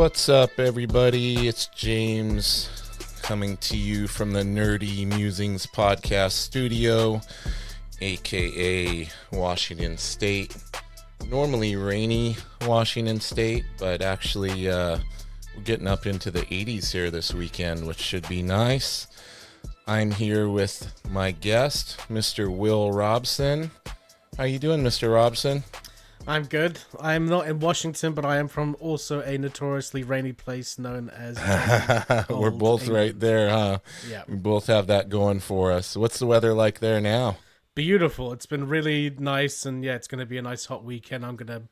What's up, everybody? It's James coming to you from the Nerdy Mewzings Podcast studio, aka Washington State. Normally rainy Washington State, but actually we're getting up into the 80s here this weekend, which should be nice. I'm here with my guest, Mr. Will Robson. How you doing, Mr. Robson? I'm good. I'm not in Washington, but I am from also a notoriously rainy place known as We're both England. right there, huh? Yeah. We both have that going for us. What's the weather like there now? Beautiful. It's been really nice, and yeah, it's going to be a nice hot weekend. I'm going to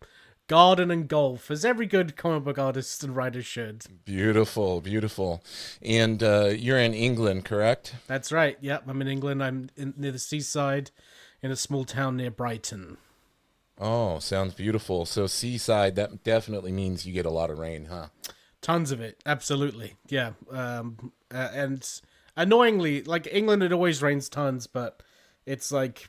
garden and golf, as every good comic book artist and writer should. Beautiful, beautiful. And you're in England, correct? That's right. Yep, I'm in England. Near the seaside in a small town near Brighton. Oh, sounds beautiful. So seaside, that definitely means you get a lot of rain, huh? Tons of it. Absolutely. Yeah. And annoyingly, like England, it always rains tons, but it's like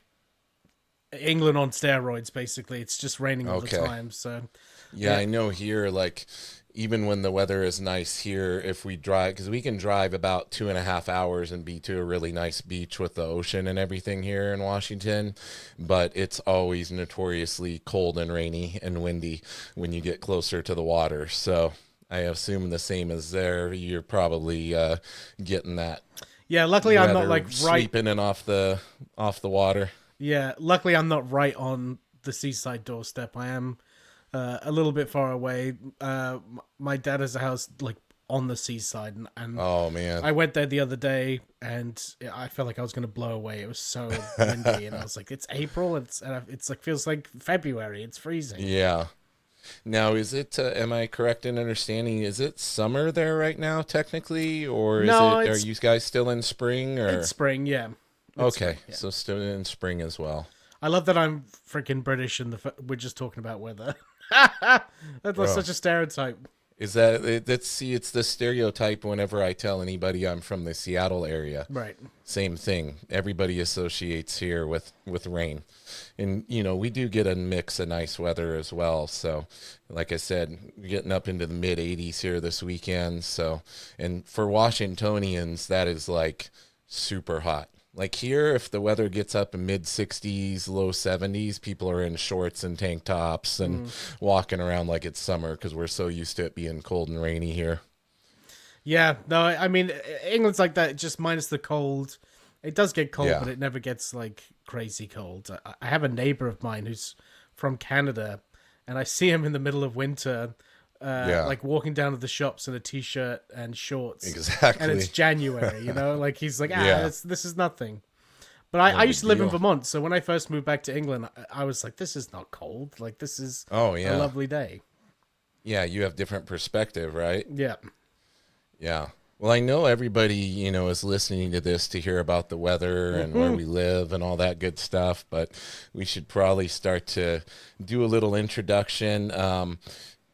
England on steroids, basically. It's just raining all the time. So yeah, I know here, like, even when the weather is nice here, if we drive, because we can drive about 2.5 hours and be to a really nice beach with the ocean and everything here in Washington, but it's always notoriously cold and rainy and windy when you get closer to the water. So I assume the same as there. You're probably getting that. Yeah, luckily I'm not like sweeping in off the water. Yeah, luckily I'm not right on the seaside doorstep. I am a little bit far away. My dad has a house like on the seaside, and oh man, I went there the other day, and I felt like I was going to blow away. It was so windy, and I was like, "It's April. It's like feels like February. It's freezing." Yeah. Now, is it? Am I correct in understanding? Is it summer there right now, technically, or are you guys still in spring? Or it's spring, yeah. Okay, so still in spring as well. I love that I'm freaking British, and we're just talking about weather. That's such a stereotype. Is it's the stereotype whenever I tell anybody I'm from the Seattle area. Right. Same thing. Everybody associates here with rain. And, we do get a mix of nice weather as well. So, like I said, we're getting up into the mid-80s here this weekend. So, and for Washingtonians, that is like super hot. Like here, if the weather gets up in mid-60s, low 70s, people are in shorts and tank tops and walking around like it's summer because we're so used to it being cold and rainy here. Yeah, no, I mean, England's like that, just minus the cold. It does get cold, but it never gets like crazy cold. I have a neighbor of mine who's from Canada, and I see him in the middle of winter like walking down to the shops in a t-shirt and shorts. Exactly. And it's January, like he's like, this is nothing. But I used to live in Vermont, so when I first moved back to England, I was like, this is not cold. Like, this is a lovely day. Yeah, you have different perspective, right? Yeah. Yeah. Well, I know everybody, is listening to this to hear about the weather and where we live and all that good stuff, but we should probably start to do a little introduction.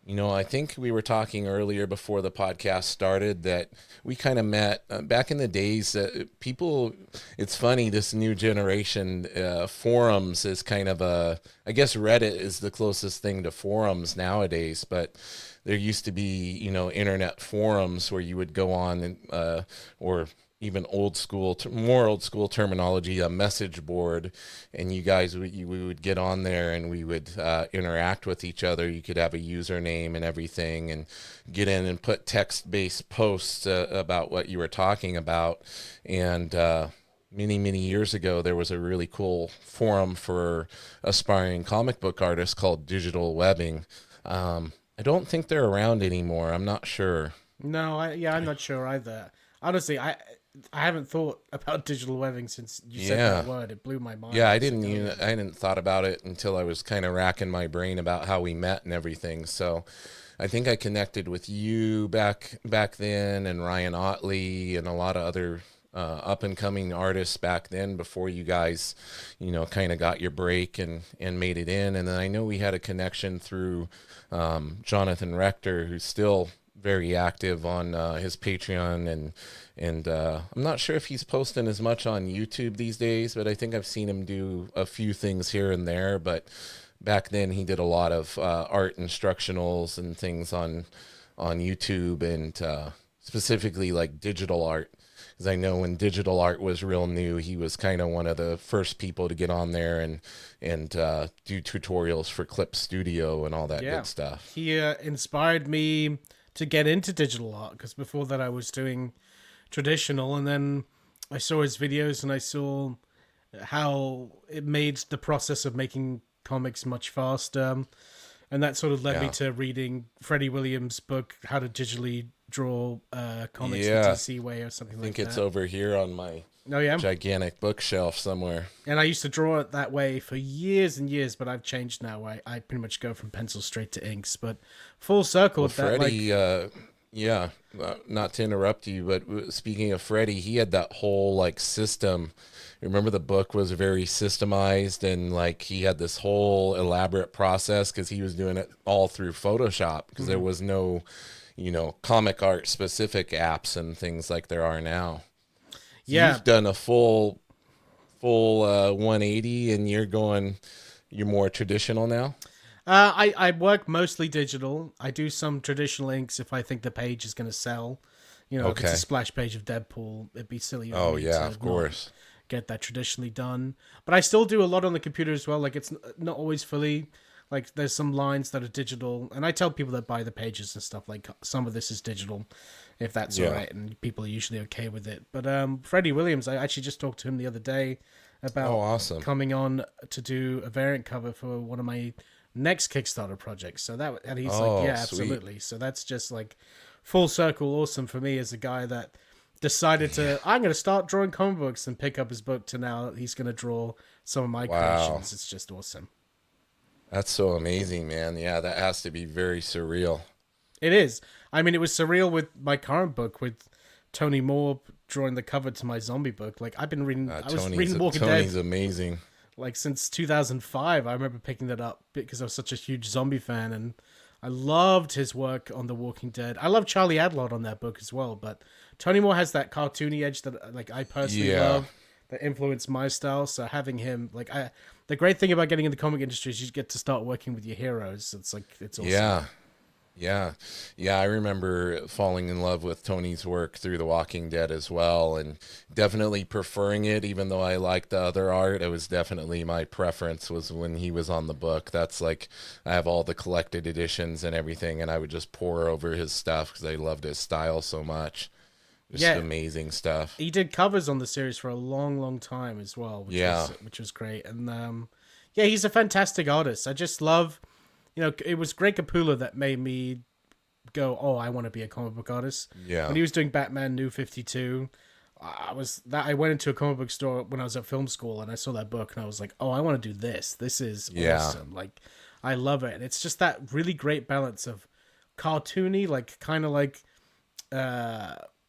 I think we were talking earlier before the podcast started that we kind of met back in the days. People, it's funny, this new generation, forums is kind of I guess Reddit is the closest thing to forums nowadays, but there used to be, internet forums where you would go on and, or even more old school terminology, a message board, and you guys we would get on there and we would interact with each other. You could have a username and everything and get in and put text-based posts about what you were talking about. And many years ago, there was a really cool forum for aspiring comic book artists called Digital Webbing. I don't think they're around anymore. I'm not sure. No, I'm not sure either. Honestly, I haven't thought about digital webbing since you said that word. It blew my mind. Yeah, I hadn't thought about it until I was kind of racking my brain about how we met and everything. So I think I connected with you back then, and Ryan Otley and a lot of other up and coming artists back then before you guys, kind of got your break and made it in. And then I know we had a connection through Jonathan Rector, who's still very active on his Patreon, and I'm not sure if he's posting as much on YouTube these days, but I think I've seen him do a few things here and there. But back then he did a lot of art instructionals and things on on YouTube and specifically like digital art. Because I know when digital art was real new, he was kind of one of the first people to get on there and do tutorials for Clip Studio and all that good stuff. He inspired me to get into digital art because before that I was doing traditional, and then I saw his videos and I saw how it made the process of making comics much faster, and that sort of led me to reading Freddie Williams' book, How to Digitally Draw Comics the DC Way or something like that. I think it's over here on my gigantic bookshelf somewhere. And I used to draw it that way for years and years, but I've changed now. I pretty much go from pencil straight to inks, but full circle. Well, Freddie, not to interrupt you, but speaking of Freddie, he had that whole like system. Remember the book was very systemized, and like he had this whole elaborate process because he was doing it all through Photoshop because there was no, comic art specific apps and things like there are now. So you've done a full 180, and you're more traditional now. I work mostly digital. I do some traditional inks if I think the page is going to sell. If it's a splash page of Deadpool, it'd be silly. Of course. Get that traditionally done, but I still do a lot on the computer as well. Like it's not always fully. Like there's some lines that are digital, and I tell people that buy the pages and stuff like some of this is digital, if that's all right, and people are usually okay with it. But Freddie Williams, I actually just talked to him the other day about coming on to do a variant cover for one of my next Kickstarter projects. So and he's like, yeah, absolutely. Sweet. So that's just like full circle awesome for me as a guy that decided I'm going to start drawing comic books and pick up his book to now he's going to draw some of my creations. It's just awesome. That's so amazing, man. Yeah, that has to be very surreal. It is. I mean, it was surreal with my current book with Tony Moore drawing the cover to my zombie book. Like I've been reading, I was reading Walking Dead. Tony's amazing. Like since 2005, I remember picking that up because I was such a huge zombie fan, and I loved his work on The Walking Dead. I love Charlie Adlard on that book as well, but Tony Moore has that cartoony edge that like I personally love, that influenced my style. So having him, the great thing about getting in the comic industry is you get to start working with your heroes. It's awesome. Yeah. I remember falling in love with Tony's work through The Walking Dead as well, and definitely preferring it, even though I liked the other art. It was definitely my preference was when he was on the book. That's like, I have all the collected editions and everything, and I would just pour over his stuff because I loved his style so much. Just amazing stuff. He did covers on the series for a long, long time as well, which was great. And he's a fantastic artist. I just love... it was Greg Capullo that made me go, I want to be a comic book artist. Yeah. When he was doing Batman New 52, I went into a comic book store when I was at film school and I saw that book and I was like, I want to do this. This is awesome. Like, I love it. And it's just that really great balance of cartoony, like kind of like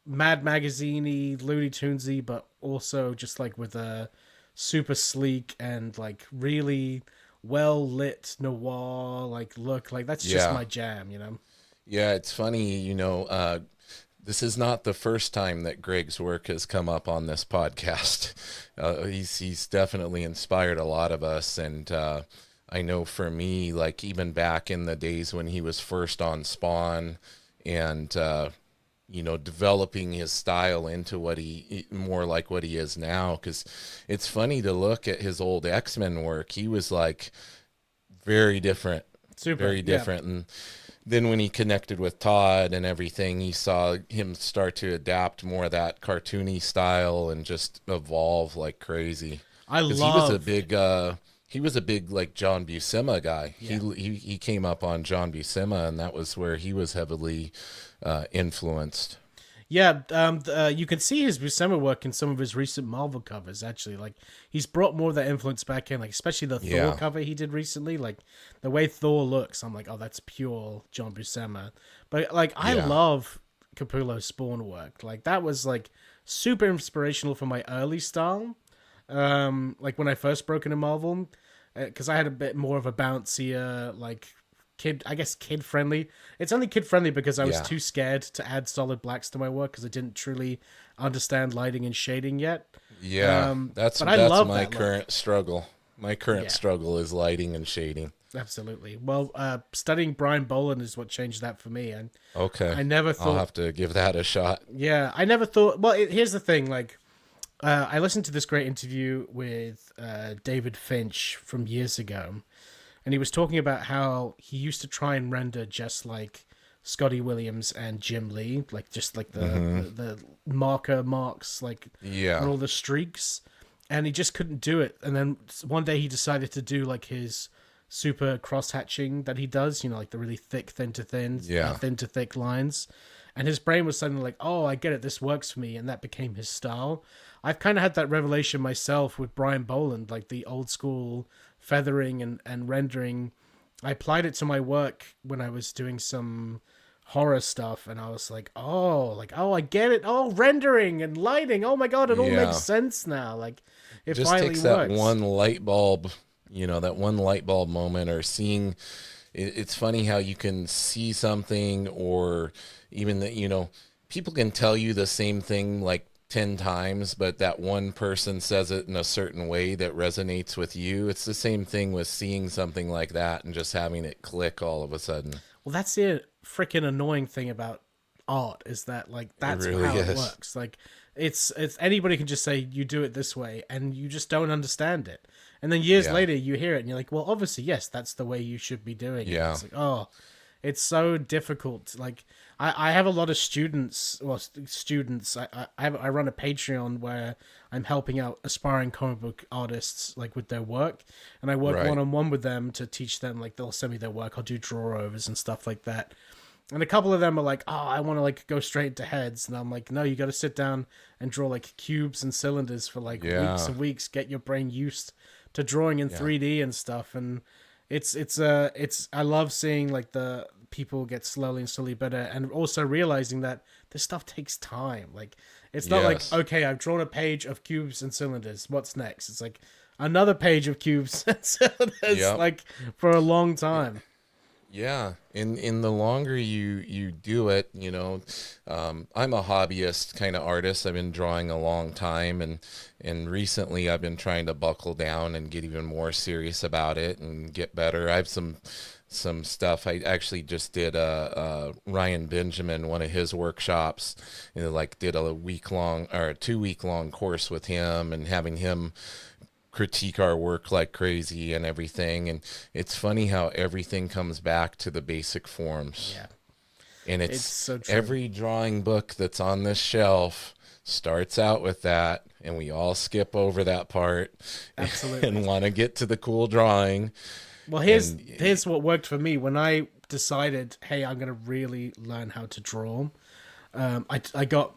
Mad Magazine-y, Looney Tunes-y, but also just like with a super sleek and like really well lit noir look. Like that's just my jam, Yeah, it's funny, this is not the first time that Greg's work has come up on this podcast. He's definitely inspired a lot of us, and I know for me, like even back in the days when he was first on Spawn and developing his style into more like what he is now. Because it's funny to look at his old X-Men work. He was like very different, very different. And then when he connected with Todd and everything, he saw him start to adapt more of that cartoony style and just evolve like crazy. He was a big like John Buscema guy. Yeah. He came up on John Buscema, and that was where he was heavily influenced. Yeah, you can see his Buscema work in some of his recent Marvel covers. Actually, like he's brought more of that influence back in, like especially the Thor cover he did recently. Like the way Thor looks, I'm like, that's pure John Buscema. But like, I love Capullo's Spawn work. Like that was like super inspirational for my early style. Like when I first broke into Marvel, because I had a bit more of a bouncier, like kid friendly. It's only kid friendly because I was too scared to add solid blacks to my work because I didn't truly understand lighting and shading yet. Yeah, that's my current struggle. My current struggle is lighting and shading. Absolutely. Well, studying Brian Boland is what changed that for me. And Okay. I never I'll thought, have to give that a shot. yeah, I never thought, well, here's the thing. Like, I listened to this great interview with David Finch from years ago, and he was talking about how he used to try and render just like Scotty Williams and Jim Lee, like just like the marker marks, like Yeah. and all the streaks, and he just couldn't do it. And then one day he decided to do like his super cross hatching that he does, you know, like the really thick, thin to thin, thin to thick lines. And his brain was suddenly like, oh, I get it, this works for me, and that became his style. I've kind of had that revelation myself with Brian Boland, like the old school feathering and rendering. I applied it to my work when I was doing some horror stuff, and I was like, oh, I get it. Oh, rendering and lighting. Oh my god, it all makes sense now. Like, it just finally takes works. that one light bulb, that one light bulb moment, or seeing. It's funny how you can see something, or even that, people can tell you the same thing like 10 times, but that one person says it in a certain way that resonates with you. It's the same thing with seeing something like that and just having it click all of a sudden. Well, that's the freaking annoying thing about art, is that like that's It really how is. it works. Like it's anybody can just say you do it this way, and you just don't understand it. And then years later you hear it and you're like, well, obviously, yes, that's the way you should be doing it. It's like, oh, it's so difficult. Like I have a lot of students. Well, I run a Patreon where I'm helping out aspiring comic book artists like with their work, and I work one-on-one with them to teach them. Like they'll send me their work. I'll do draw overs and stuff like that. And a couple of them are like, oh, I want to like go straight into heads. And I'm like, no, you got to sit down and draw like cubes and cylinders for like weeks and weeks. Get your brain used to drawing in 3D and stuff. And it's I love seeing like the people get slowly and slowly better, and also realizing that this stuff takes time. Like it's not like, okay, I've drawn a page of cubes and cylinders. What's next? It's like another page of cubes and cylinders, like for a long time. Yeah, in the longer you do it, I'm a hobbyist kind of artist. I've been drawing a long time, and recently I've been trying to buckle down and get even more serious about it and get better. I have some stuff. I actually just did Ryan Benjamin, one of his workshops, did a 2-week long course with him, and having him critique our work like crazy and everything. And it's funny how everything comes back to the basic forms. Yeah. And it's so true. Every drawing book that's on this shelf starts out with that, and we all skip over that part. Absolutely. And want to get to the cool drawing. Well, here's what worked for me when I decided, hey, I'm going to really learn how to draw. I got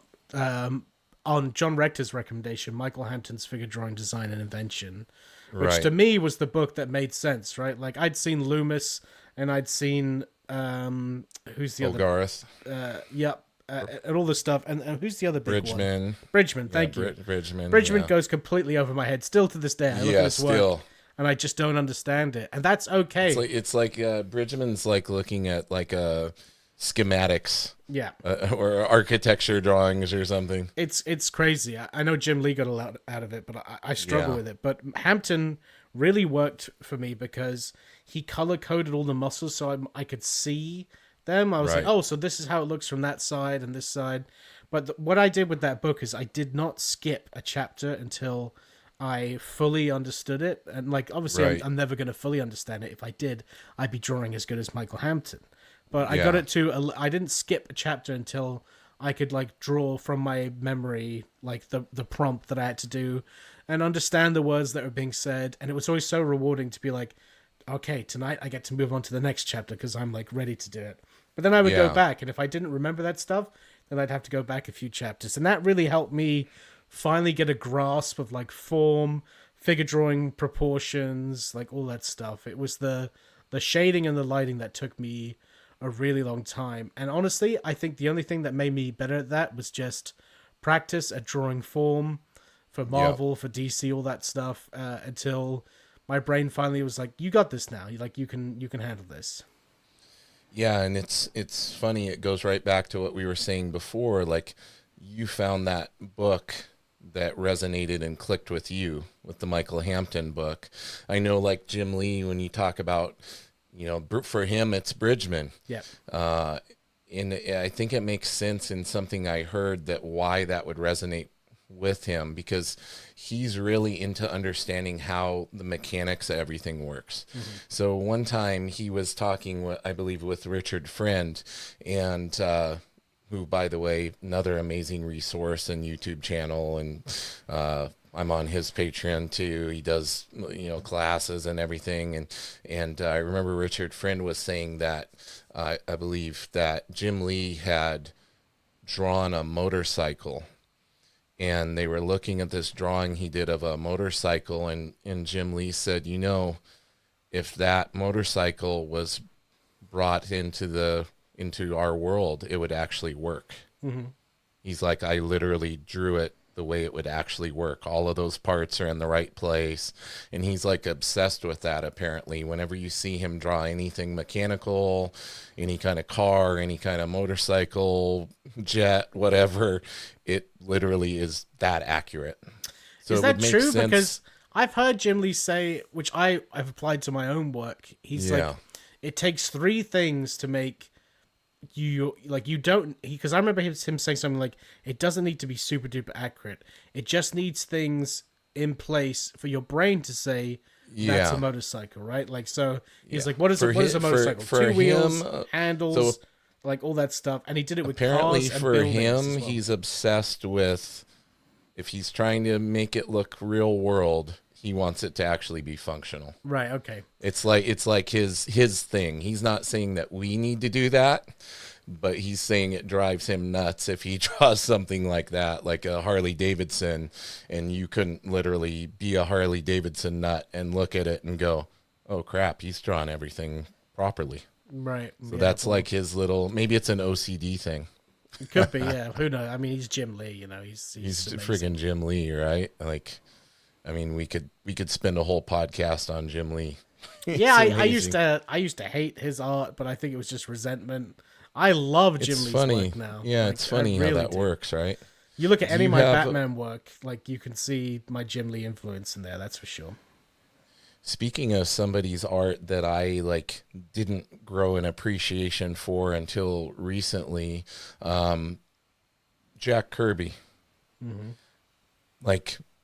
on John Rector's recommendation, Michael Hampton's Figure Drawing Design and Invention, which to me was the book that made sense, right? Like I'd seen Loomis, and I'd seen who's the Ogarth. Yep. And all this stuff, and who's the other big one? Bridgman. Thank you. Bridgman goes completely over my head. Still to this day, I look at his work, and I just don't understand it, and that's okay. It's like Bridgman's like looking at like schematics, or architecture drawings or something. It's crazy. I know Jim Lee got a lot out of it, but I struggle with it. But Hampton really worked for me because he color coded all the muscles so I could see them. I was like, oh, so this is how it looks from that side and this side. But what I did with that book is I did not skip a chapter until I fully understood it. And like, obviously I'm never going to fully understand it. If I did, I'd be drawing as good as Michael Hampton. But I got it to, I didn't skip a chapter until I could like draw from my memory, like the prompt that I had to do, and understand the words that were being said. And it was always so rewarding to be like, okay, tonight I get to move on to the next chapter because I'm like ready to do it. But then I would go back, and if I didn't remember that stuff, then I'd have to go back a few chapters. And that really helped me finally get a grasp of like form, figure drawing, proportions, like all that stuff. It was the shading and the lighting that took me a really long time. And honestly, I think the only thing that made me better at that was just practice at drawing form for Marvel, for DC, all that stuff, until my brain finally was like, you got this now. You can handle this. Yeah, and it's funny. It goes right back to what we were saying before. Like, you found that book that resonated and clicked with you with the Michael Hampton book? I know, like Jim Lee, when you talk about, for him, it's Bridgman. Yeah. And I think it makes sense in something I heard that why that would resonate with him, because he's really into understanding how the mechanics of everything works. Mm-hmm. So one time he was talking, I believe, with Richard Friend, and who, by the way, another amazing resource and YouTube channel, and I'm on his Patreon too. He does, classes and everything, and I remember Richard Friend was saying that I believe that Jim Lee had drawn a motorcycle, and they were looking at this drawing he did of a motorcycle, and Jim Lee said, if that motorcycle was brought into our world, it would actually work. Mm-hmm. He's like, I literally drew it the way it would actually work. All of those parts are in the right place. And he's like obsessed with that, apparently. Whenever you see him draw anything mechanical, any kind of car, any kind of motorcycle, jet, whatever, it literally is that accurate. So is that true? Because I've heard Jim Lee say, which I've applied to my own work, he's like, it takes three things to make because I remember him saying something like, it doesn't need to be super duper accurate. It just needs things in place for your brain to say that's a motorcycle, right? Like, so he's like, what is a motorcycle? Two wheels, handles, like all that stuff. And he did it with cars and for him, as well. He's obsessed with, if he's trying to make it look real world, he wants it to actually be functional. Right. Okay. It's like his thing. He's not saying that we need to do that, but he's saying it drives him nuts if he draws something like that, like a Harley Davidson, and you couldn't literally be a Harley Davidson nut and look at it and go, oh crap, he's drawn everything properly. Right. So that's like his little, maybe it's an OCD thing. It could be, yeah. Who knows? I mean, he's Jim Lee, he's friggin' Jim Lee, right? Like, I mean, we could spend a whole podcast on Jim Lee. Yeah, I used to hate his art, but I think it was just resentment. I love Jim Lee's work now. Yeah, it's funny how that works, right? You look at any of my Batman work, like you can see my Jim Lee influence in there. That's for sure. Speaking of somebody's art that I didn't grow an appreciation for until recently, Jack Kirby. Mm-hmm.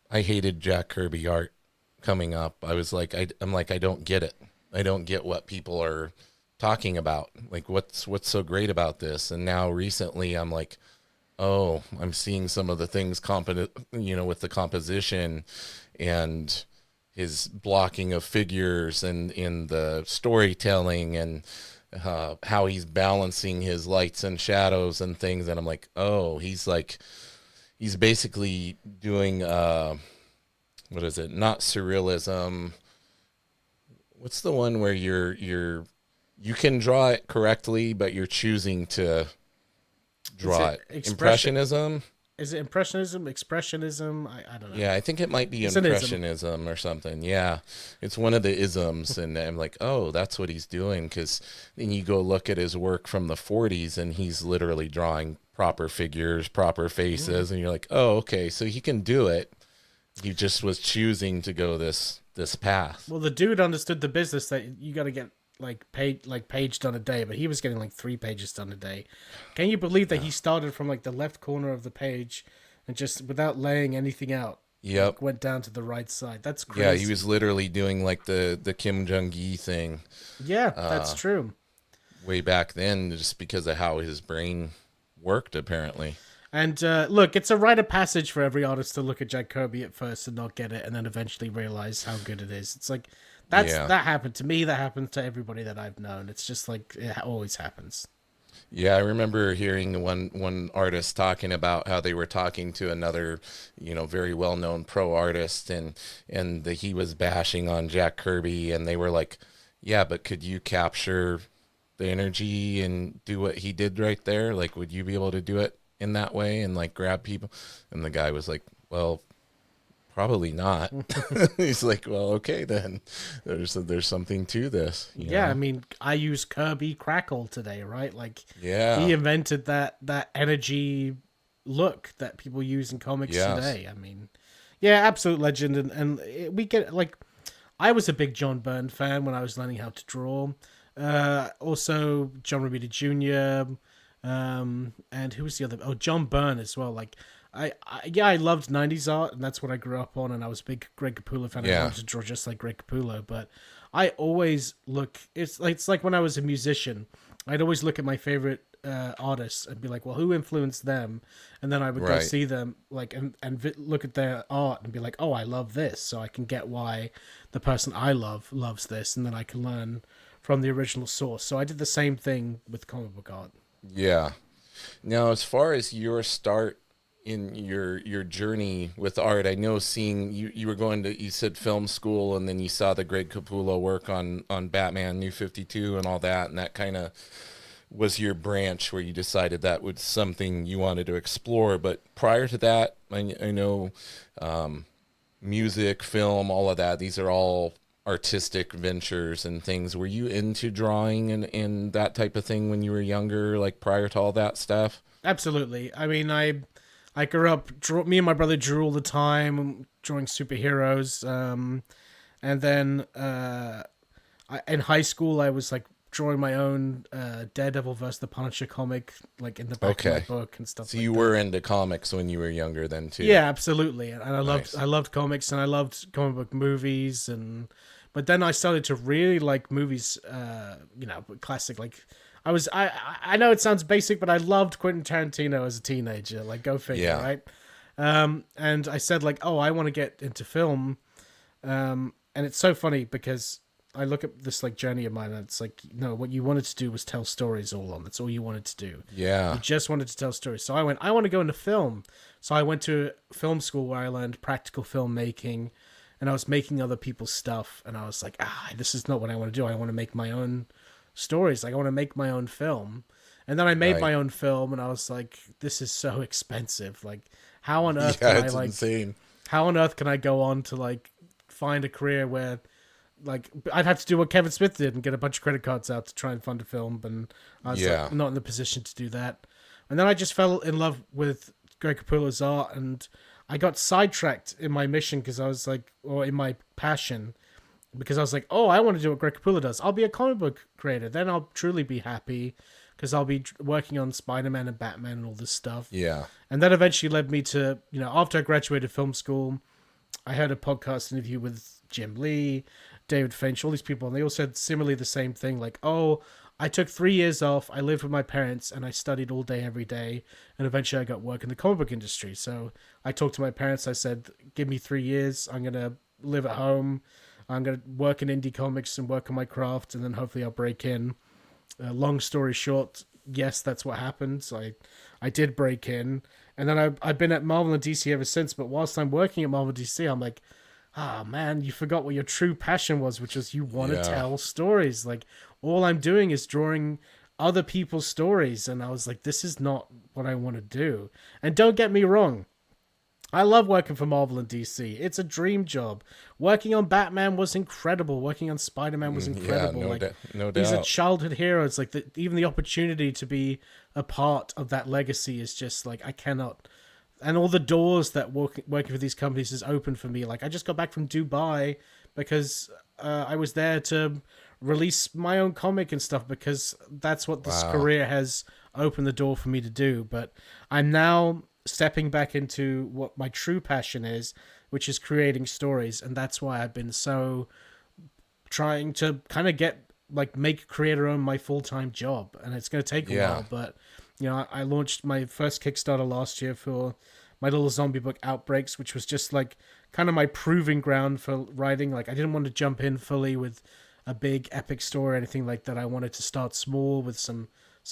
I hated Jack Kirby art coming up. I was like, I'm like, I don't get it. I don't get what people are talking about. Like, what's so great about this? And now recently I'm like, oh, I'm seeing some of the things with the composition and his blocking of figures and in the storytelling and how he's balancing his lights and shadows and things. And I'm like, oh, he's basically doing, what is it? Not surrealism. What's the one where you can draw it correctly, but you're choosing to draw it? Impressionism? Is it impressionism? Expressionism? I don't know. Yeah, I think it might be impressionism or something. Yeah, it's one of the isms, and I'm like, oh, that's what he's doing. Because then you go look at his work from the 40s, and he's literally drawing proper figures, proper faces, and you're like, oh, okay, so he can do it. He just was choosing to go this path. Well, the dude understood the business that you got to get page done a day, but he was getting 3 pages done a day. Can you believe that he started from the left corner of the page and just without laying anything out? Yep. Went down to the right side. That's crazy. Yeah, he was literally doing the Kim Jong-gi thing. Yeah, that's true. Way back then, just because of how his brain worked, apparently. And look, it's a rite of passage for every artist to look at Jack Kirby at first and not get it, and then eventually realize how good it is. It's like that happened to me. That happens to everybody that I've known. It's just it always happens. Yeah, I remember hearing one artist talking about how they were talking to another, very well-known pro artist, and he was bashing on Jack Kirby, and they were like, yeah, but could you capture the energy and do what he did right there? Like, would you be able to do it in that way and grab people? And the guy was like, well, probably not. He's like, well, okay, then there's something to this. You know? I mean, I use Kirby Crackle today, right? yeah, he invented that energy, look that people use in comics Yes. today. I mean, yeah, absolute legend, and we get like, I was a big John Byrne fan when I was learning how to draw. Also John Romita Jr. And who was the other? Oh, John Byrne as well. Like, I loved '90s art, and that's what I grew up on. And I was a big Greg Capullo fan. I wanted to draw just like Greg Capullo, but I always look. It's like when I was a musician, I'd always look at my favorite artists and be like, well, who influenced them? And then I would go see them, like, and look at their art and be like, oh, I love this, so I can get why the person I love loves this, and then I can learn from the original source. So I did the same thing with comic book art. Yeah. Now, as far as your start in your journey with art, I know seeing you were going to, you said film school, and then you saw the Greg Capullo work on Batman New 52 and all that, and that kind of was your branch where you decided that was something you wanted to explore. But prior to that, I know music, film, all of that, these are all artistic ventures and things. Were you into drawing and that type of thing when you were younger, like prior to all that stuff? Absolutely. I mean, I grew up, me and my brother drew all the time, drawing superheroes. And then in high school, I was like drawing my own Daredevil versus the Punisher comic, like in the back of my book and stuff. So like you that. were into comics when you were younger then too? Yeah, absolutely. And I Nice. loved comics, and I loved comic book movies, but then I started to really like movies, classic. Like I know it sounds basic, but I loved Quentin Tarantino as a teenager. Like, go figure, right? And I said like, oh, I want to get into film. And it's so funny because I look at this like journey of mine, and it's like, no, what you wanted to do was tell stories all along. That's all you wanted to do. Yeah. You just wanted to tell stories. So I want to go into film. So I went to film school where I learned practical filmmaking, and I was making other people's stuff. And I was like, this is not what I want to do. I want to make my own stories. Like, I want to make my own film. And then I made my own film, and I was like, this is so expensive. Like, how on earth can I like, insane. how on earth can I go on to like find a career where, like, I'd have to do what Kevin Smith did and get a bunch of credit cards out to try and fund a film, and I was like, not in the position to do that. And then I just fell in love with Greg Capullo's art, and I got sidetracked in my mission because I was like, or in my passion, because I was like, oh, I want to do what Greg Capullo does. I'll be a comic book creator. Then I'll truly be happy because I'll be working on Spider-Man and Batman and all this stuff. Yeah. And that eventually led me to, after I graduated film school, I had a podcast interview with Jim Lee, David Finch, all these people, and they all said similarly the same thing. Like, oh, I took 3 years off, I lived with my parents, and I studied all day, every day, and eventually I got work in the comic book industry. So I talked to my parents, I said, give me 3 years, I'm going to live at home, I'm going to work in indie comics and work on my craft, and then hopefully I'll break in. Long story short, yes, that's what happened. So I did break in, and then I've been at Marvel and DC ever since, but whilst I'm working at Marvel and DC, I'm like, man, you forgot what your true passion was, which is you want to tell stories. Like, all I'm doing is drawing other people's stories. And I was like, this is not what I want to do. And don't get me wrong, I love working for Marvel and DC. It's a dream job. Working on Batman was incredible. Working on Spider-Man was incredible. Yeah, no doubt. These are childhood heroes. Like, even the opportunity to be a part of that legacy is just like, I cannot. And all the doors that working for these companies is open for me. Like, I just got back from Dubai because I was there to release my own comic and stuff, because that's what this career has opened the door for me to do. But I'm now stepping back into what my true passion is, which is creating stories. And that's why I've been so trying to kind of make creator own my full-time job. And it's going to take a while, but I launched my first Kickstarter last year for my little zombie book Outbreaks, which was just like kind of my proving ground for writing. Like, I didn't want to jump in fully with a big epic story or anything like that. I wanted to start small with some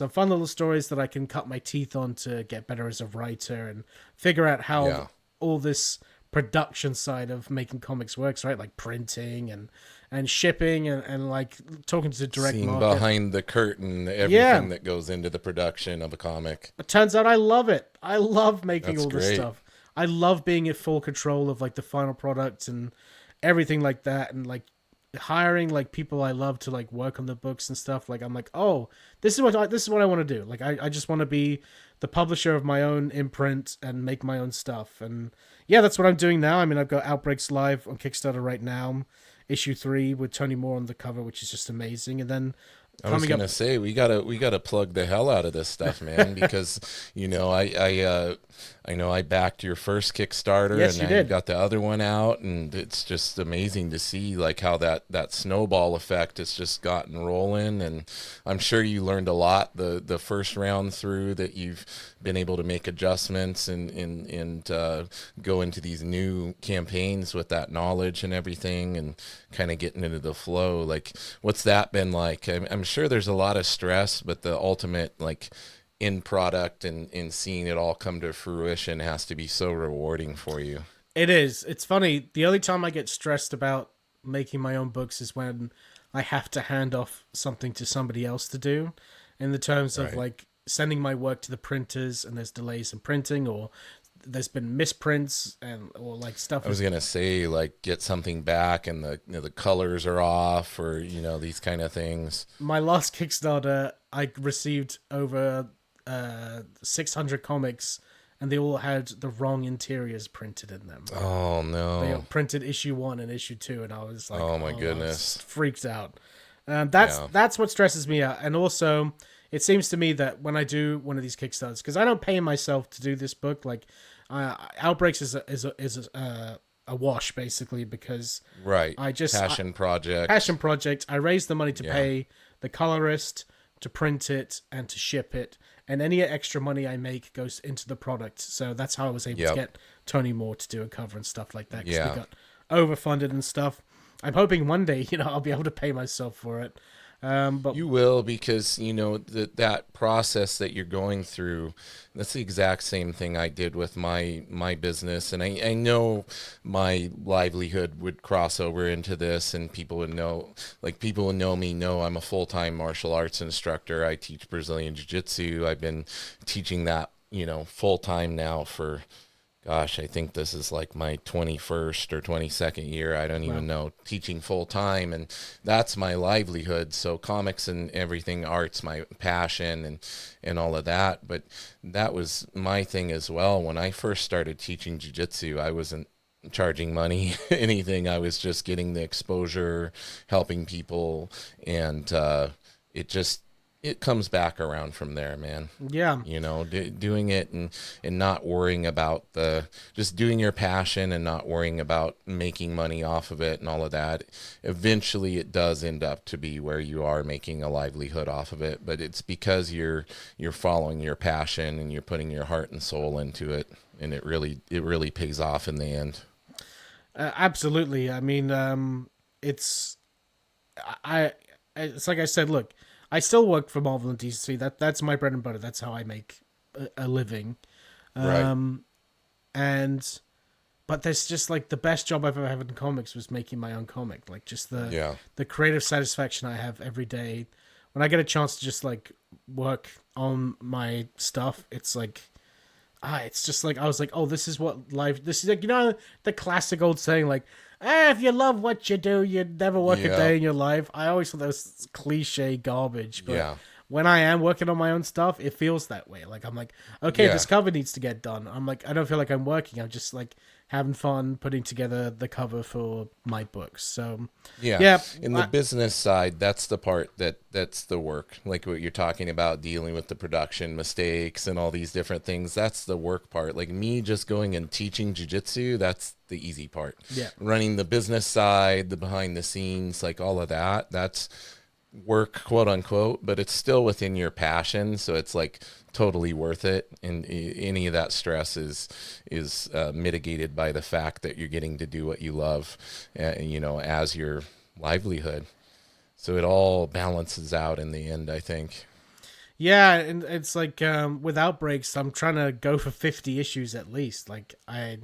fun little stories that I can cut my teeth on to get better as a writer and figure out how all this production side of making comics works, right? Like printing and shipping and like talking to the direct Seeing market. behind the curtain, everything that goes into the production of a comic. It turns out I love it. I love making all this great. stuff. I love being in full control of like the final product and everything like that. And like, hiring like people I love to like work on the books and stuff. Like I'm like, oh, this is what I want to do. Like I just want to be the publisher of my own imprint and make my own stuff. And yeah, that's what I'm doing now. I mean, I've got Outbreaks live on Kickstarter right now, issue 3 with Tony Moore on the cover, which is just amazing. And then I was gonna say we gotta plug the hell out of this stuff, man, because I know I backed your first Kickstarter, Yes, and you I did. got the other one out, and it's just amazing to see like how that snowball effect has just gotten rolling. And I'm sure you learned a lot the first round through, that you've been able to make adjustments and go into these new campaigns with that knowledge and everything, and kind of getting into the flow. Like, what's that been like? I'm sure there's a lot of stress, but the ultimate like in product and seeing it all come to fruition has to be so rewarding for you. It is. It's funny. The only time I get stressed about making my own books is when I have to hand off something to somebody else to do, in the terms of Right. like sending my work to the printers and there's delays in printing, or there's been misprints and or like stuff. I was gonna say, like, get something back and the colors are off, or these kind of things. My last Kickstarter, I received over 600 comics, and they all had the wrong interiors printed in them. Oh They no! printed issue 1 and issue 2, and I was like, Oh my I was goodness! freaked out. That's Yeah. that's what stresses me out. And also, it seems to me that when I do one of these Kickstarters, because I don't pay myself to do this book, like Outbreaks is a wash basically, because Right. I just Passion project. passion project. I raise the money to Yeah. pay the colorist, to print it, and to ship it, and any extra money I make goes into the product. So that's how I was able Yep. to get Tony Moore to do a cover and stuff like that, because Yeah. we got overfunded and stuff. I'm hoping one day, I'll be able to pay myself for it. But You will, because that process that you're going through, that's the exact same thing I did with my business. And I know my livelihood would cross over into this, and people would know, like, people who know me know I'm a full-time martial arts instructor. I teach Brazilian Jiu-Jitsu. I've been teaching that full-time now for, gosh, I think this is like my 21st or 22nd year. I don't even know, teaching full time. And that's my livelihood. So comics and everything, art's my passion and all of that. But that was my thing as well. When I first started teaching jiu-jitsu, I wasn't charging money, anything. I was just getting the exposure, helping people. And it comes back around from there, man. yeah, Doing it and not worrying about just doing your passion and not worrying about making money off of it and all of that. Eventually it does end up to be where you are making a livelihood off of it, but it's because you're following your passion and you're putting your heart and soul into it, and it really pays off in the end. absolutely. I mean, it's it's like I said. Look, I still work for Marvel and DC. That's my bread and butter. That's how I make a living. Right. And but there's just like the best job I've ever had in comics was making my own comic. Like just Yeah. the creative satisfaction I have every day when I get a chance to just like work on my stuff. It's like it's just like I was like, oh, this is what life. This is like the classic old saying like, if you love what you do, you'd never work a Yeah. day in your life. I always thought that was cliche garbage, but Yeah. when I am working on my own stuff, it feels that way. Like I'm like, okay, Yeah. this cover needs to get done. I'm like, I don't feel like I'm working. I'm just like having fun putting together the cover for my books. So Yeah. In the I- business side, that's the part that's the work. Like what you're talking about, dealing with the production mistakes and all these different things. That's the work part. Like me just going and teaching jiu-jitsu, that's the easy part. Yeah. Running the business side, the behind the scenes, like all of that, that's work, quote unquote, but it's still within your passion, so it's like totally worth it. And any of that stress is mitigated by the fact that you're getting to do what you love, as your livelihood. So it all balances out in the end, I think. yeah, and it's like with Outbreaks, I'm trying to go for 50 issues at least. Like I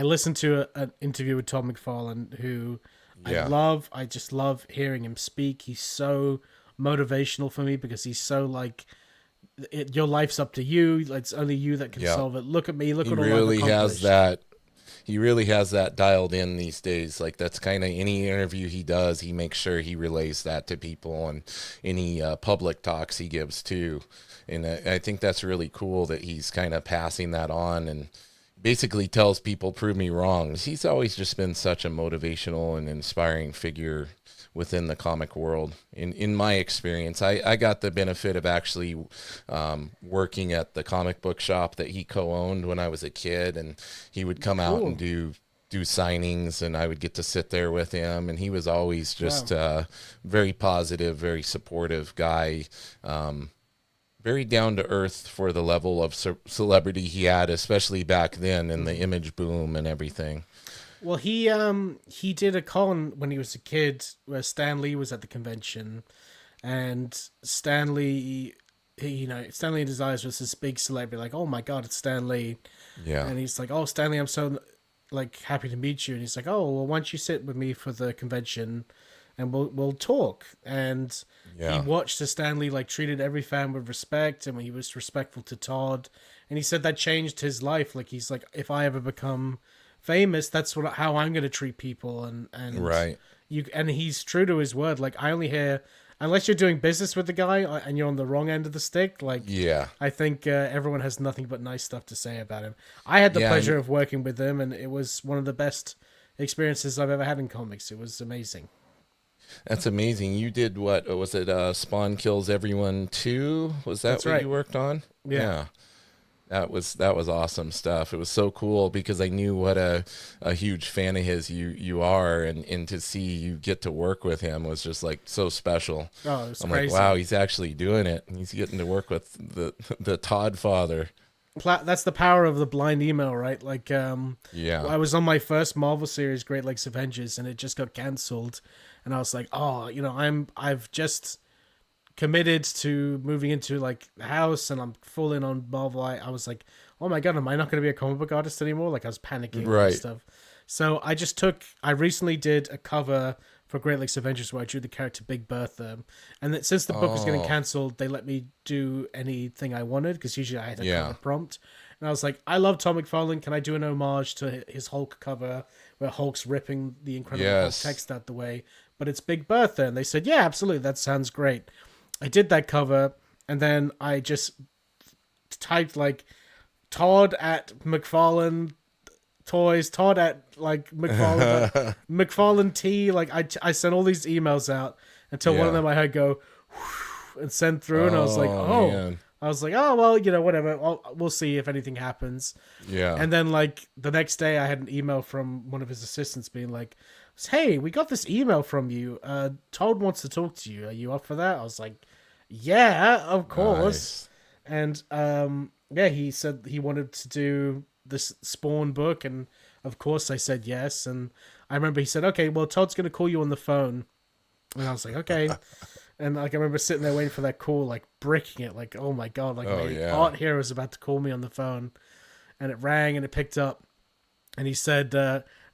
listened to an interview with Todd McFarlane, who Yeah. I just love hearing him speak. He's so motivational for me because he's so like, your life's up to you. It's only you that can Yeah. solve it. Look at me. Look He what all really I've has accomplished. that. he really has that dialed in these days. Like that's kind of any interview he does, he makes sure he relays that to people, and any public talks he gives too. And I think that's really cool that he's kind of passing that on and basically tells people, prove me wrong. He's always just been such a motivational and inspiring figure within the comic world. In my experience, I got the benefit of actually working at the comic book shop that he co-owned when I was a kid, and he would come out and do signings, and I would get to sit there with him, and he was always just very positive, very supportive guy. Very down to earth for the level of celebrity he had, especially back then in the image boom and everything. Well, he did a con when he was a kid where Stan Lee was at the convention, and Stanley in his eyes was this big celebrity, like, oh my God, it's Stan Lee. Yeah. And he's like, oh, Stanley, I'm so like happy to meet you. And he's like, oh, well, why don't you sit with me for the convention and we'll talk. And he watched as Stanley like treated every fan with respect, and when he was respectful to Todd. And he said that changed his life. Like, he's like, if I ever become famous, that's how I'm going to treat people. And right. And he's true to his word. Like, I only hear, unless you're doing business with the guy and you're on the wrong end of the stick, like, I think everyone has nothing but nice stuff to say about him. I had the pleasure of working with him, and it was one of the best experiences I've ever had in comics. It was amazing. That's amazing. You did what? Was it Spawn Kills Everyone 2? Was that That's what right. you worked on? Yeah. That was awesome stuff. It was so cool because I knew what a huge fan of his you are, and to see you get to work with him was just like so special. Oh, it was I'm crazy. like, wow, he's actually doing it. He's getting to work with the Todd father. That's the power of the blind email, right? Like, I was on my first Marvel series, Great Lakes Avengers, and it just got canceled, and I was like, oh, I've just committed to moving into like the house, and I'm full in on Marvel. I was like, oh my God, am I not going to be a comic book artist anymore? Like, I was panicking and stuff. So I recently did a cover for Great Lakes Avengers where I drew the character Big Bertha, and that since the book was getting cancelled, they let me do anything I wanted, because usually I had to cover prompt. And I was like, I love Tom McFarlane. Can I do an homage to his Hulk cover where Hulk's ripping the Incredible Hulk text out the way, but it's Big Bertha? And they said, yeah, absolutely, that sounds great. I did that cover, and then I just typed like Todd at McFarlane Toys, Todd at like McFarlane, McFarlane T. Like, I sent all these emails out until one of them I heard go and send through, and I was like, man. I was like, oh, well, whatever. We'll see if anything happens. Yeah. And then like the next day, I had an email from one of his assistants being like, hey, we got this email from you. Todd wants to talk to you. Are you up for that? I was like, yeah, of course. Nice. And he said he wanted to do this Spawn book, and of course I said yes. And I remember he said, okay, well, Todd's going to call you on the phone. And I was like, okay. And like, I remember sitting there waiting for that call, like bricking it, like, oh my God, like my art hero is about to call me on the phone. And it rang and it picked up. And he said,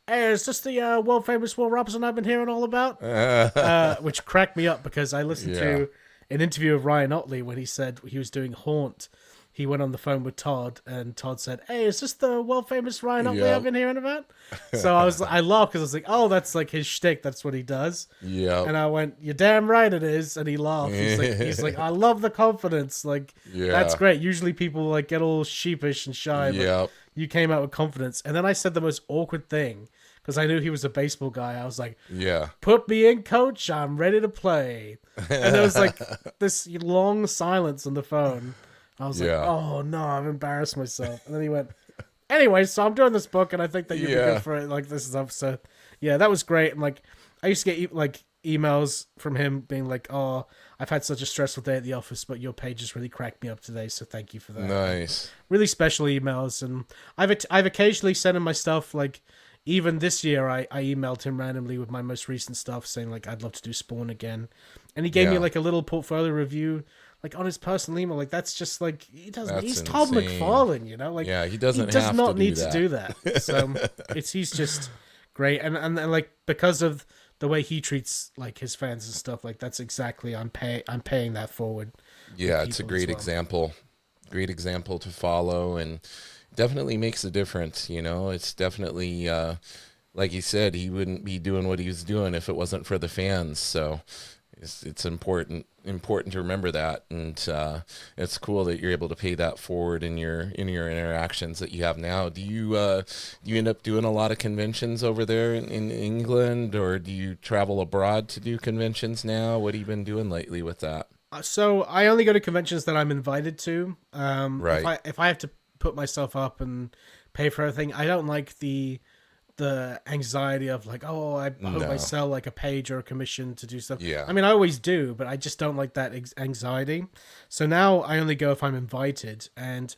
hey, is this the world famous Will Robson I've been hearing all about? Which cracked me up, because I listened to an interview of Ryan Otley when he said he was doing Haunt. He went on the phone with Todd, and Todd said, hey, is this the world famous Ryan Otley I've been hearing about? So I laughed, because I was like, oh, that's like his shtick. That's what he does. Yeah. And I went, you're damn right it is. And he laughed. He's like, I love the confidence. Like, that's great. Usually people like get all sheepish and shy, but you came out with confidence. And then I said the most awkward thing, because I knew he was a baseball guy. I was like, put me in, coach. I'm ready to play. And there was like this long silence on the phone. I was like, oh no, I've embarrassed myself. And then he went, anyway, so I'm doing this book, and I think that you'd be good for it. Like, this is up. So yeah, that was great. And like, I used to get like emails from him being like, oh, I've had such a stressful day at the office, but your pages really cracked me up today, so thank you for that. Nice. Really special emails. And I've occasionally sent him my stuff. Like, even this year, I emailed him randomly with my most recent stuff, saying like, I'd love to do Spawn again. And he gave me like a little portfolio review, like on his personal email. Like, that's just like, he's Todd McFarlane, like, he does not need to do that. So he's just great. And like, because of the way he treats like his fans and stuff, like, that's exactly, I'm paying that forward. Yeah, it's a great example to follow. And definitely makes a difference. You know, it's definitely like you said, he wouldn't be doing what he was doing if it wasn't for the fans. So it's important to remember that, and it's cool that you're able to pay that forward in your interactions that you have now. Do you end up doing a lot of conventions over there in England, or do you travel abroad to do conventions now? What have you been doing lately with that? So I only go to conventions that I'm invited to. Right. If I have to put myself up and pay for everything, I don't like the anxiety of like, oh, I hope I No. sell like a page or a commission to do stuff. Yeah. I mean, I always do, but I just don't like that anxiety. So now I only go if I'm invited, and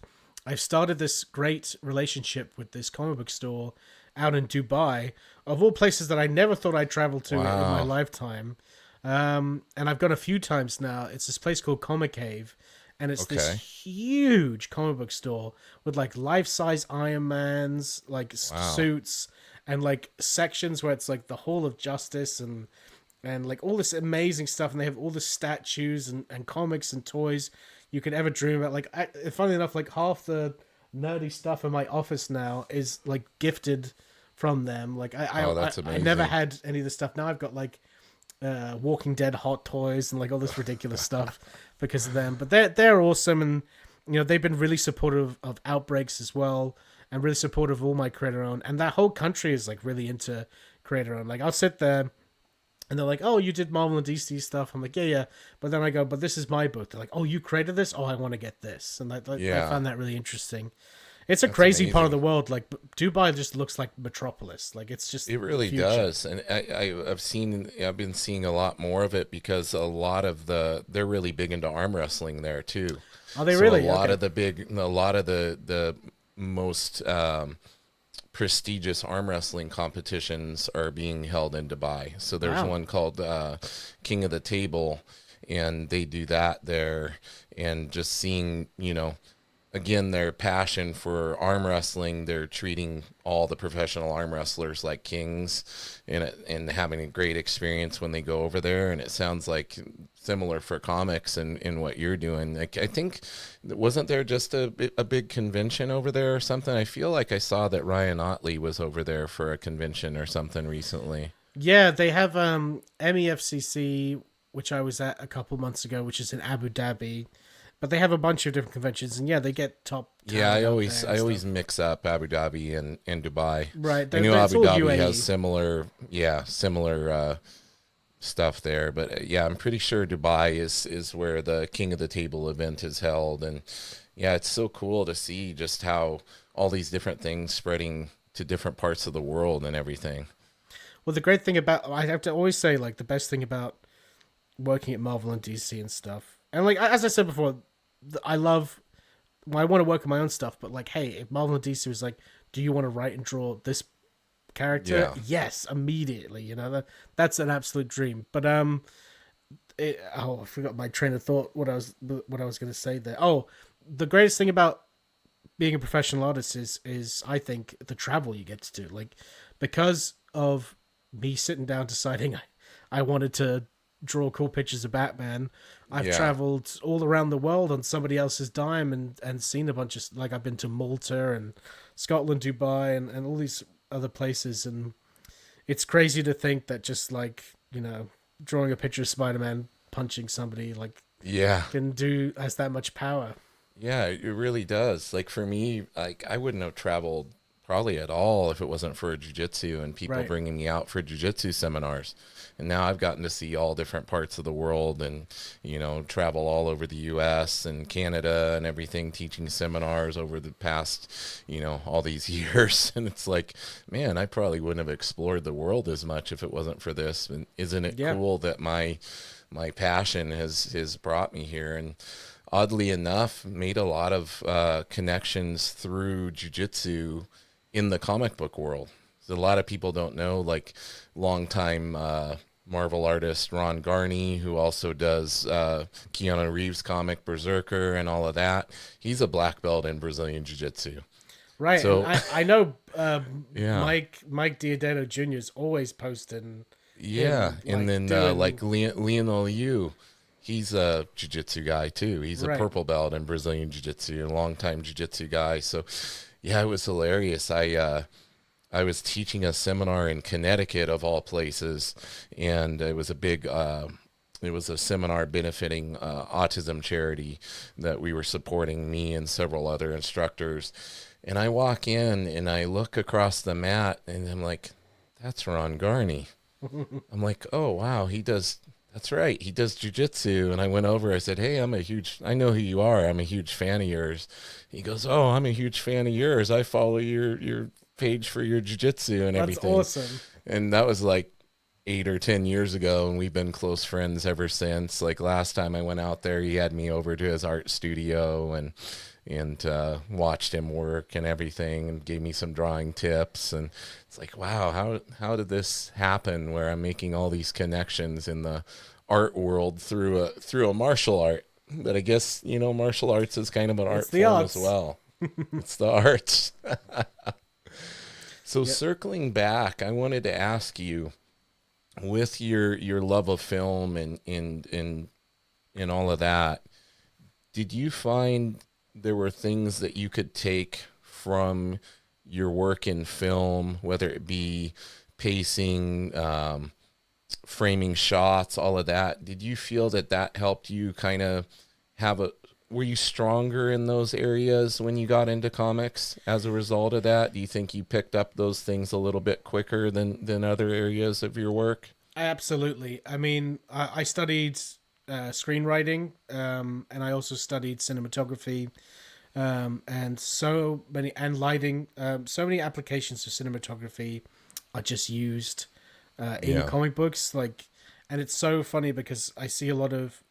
I've started this great relationship with this comic book store out in Dubai, of all places that I never thought I'd travel to in my Wow. lifetime. And I've gone a few times now. It's this place called Comic Cave, and it's this Okay. huge comic book store with like life-size Iron Mans, like Wow. suits, and like sections where it's like the Hall of Justice and like all this amazing stuff, and they have all the statues and comics and toys you could ever dream about. Like, funny enough, like half the nerdy stuff in my office now is like gifted from them. Like Oh, that's I never amazing. had any of this stuff. Now I've got like Walking Dead hot toys and like all this ridiculous stuff because of them. But they're awesome, and you know they've been really supportive of Outbreaks as well, and really supportive of all my creator owned. And that whole country is like really into creator owned. Like I'll sit there. And they're like, "Oh, you did Marvel and DC stuff." I'm like, "Yeah, yeah." But then I go, "But this is my book." They're like, "Oh, you created this? Oh, I want to get this." And I Yeah. found that really interesting. It's a That's crazy part of amazing. the world. Like Dubai just looks like Metropolis. Like it's just It the really future. does, and I've been seeing a lot more of it because a lot of they're really big into arm wrestling there too. Are they So really? Okay. a lot of the most prestigious arm wrestling competitions are being held in Dubai. So there's Wow. one called King of the Table, and they do that there, and just seeing again, their passion for arm wrestling, they're treating all the professional arm wrestlers like kings, and having a great experience when they go over there. And it sounds like similar for comics and in what you're doing. Like, I think, wasn't there just a big convention over there or something? I feel like I saw that Ryan Otley was over there for a convention or something recently. Yeah, they have MEFCC, which I was at a couple months ago, which is in Abu Dhabi. But they have a bunch of different conventions, and yeah, they get top Yeah, talent out there I and always stuff. mix up Abu Dhabi and Dubai. Right, I know it's Abu all Dhabi has UAE. similar stuff there, but yeah, I'm pretty sure Dubai is where the King of the Table event is held, and yeah, it's so cool to see just how all these different things spreading to different parts of the world and everything. Well, the great thing about I have to always say like the best thing about working at Marvel and DC and stuff, and like as I said before, I love. Well, I want to work on my own stuff, but like, hey, if Marvel and DC was like, "Do you want to write and draw this character?" Yeah. Yes, immediately. You know that's an absolute dream. But I forgot my train of thought. What I was going to say there. Oh, the greatest thing about being a professional artist is I think the travel you get to do. Like because of me sitting down deciding I wanted to draw cool pictures of Batman. I've Yeah. traveled all around the world on somebody else's dime and seen a bunch of like I've been to Malta and Scotland, Dubai, and all these other places, and it's crazy to think that just like drawing a picture of Spider-Man punching somebody like Yeah. can do has that much power. Yeah, it really does. Like for me, like I wouldn't have traveled probably at all if it wasn't for jujitsu and people Right. bringing me out for jujitsu seminars. And now I've gotten to see all different parts of the world and, travel all over the US and Canada and everything, teaching seminars over the past, all these years. And it's like, man, I probably wouldn't have explored the world as much if it wasn't for this. And isn't it Yeah. cool that my passion has brought me here? And oddly enough, made a lot of connections through jujitsu in the comic book world. So a lot of people don't know, like longtime Marvel artist Ron Garney, who also does Keanu Reeves comic Berserker and all of that. He's a black belt in Brazilian Jiu-Jitsu. Right, and So I know yeah, Mike Diodato Jr. is always posting yeah, him and like then doing like Lionel Yu, he's a jiu-jitsu guy too. He's a right. purple belt in Brazilian jiu-jitsu, a longtime jiu-jitsu guy. So Yeah, it was hilarious. I was teaching a seminar in Connecticut of all places, and it was a seminar benefiting autism charity that we were supporting, me and several other instructors. And I walk in and I look across the mat and I'm like, that's Ron Garney. I'm like, oh wow, that's right, he does jujitsu. And I went over, I said, hey, I know who you are. I'm a huge fan of yours. He goes, oh, I'm a huge fan of yours. I follow your page for your jujitsu and That's everything. awesome. And that was like 8 or 10 years ago, and we've been close friends ever since. Like last time I went out there, he had me over to his art studio and watched him work and everything, and gave me some drawing tips. And it's like, wow, how did this happen? Where I'm making all these connections in the art world through a martial art. But I guess martial arts is kind of an art It's the form arts. as well. It's the arts. So Yep. circling back, I wanted to ask you, with your love of film and all of that, did you find there were things that you could take from your work in film, whether it be pacing, framing shots, all of that? Did you feel that helped you kind of were you stronger in those areas when you got into comics as a result of that? Do you think you picked up those things a little bit quicker than other areas of your work? Absolutely. I mean, I studied screenwriting, and I also studied cinematography, and lighting. So many applications of cinematography are just used in Yeah. comic books. And it's so funny because I see a lot of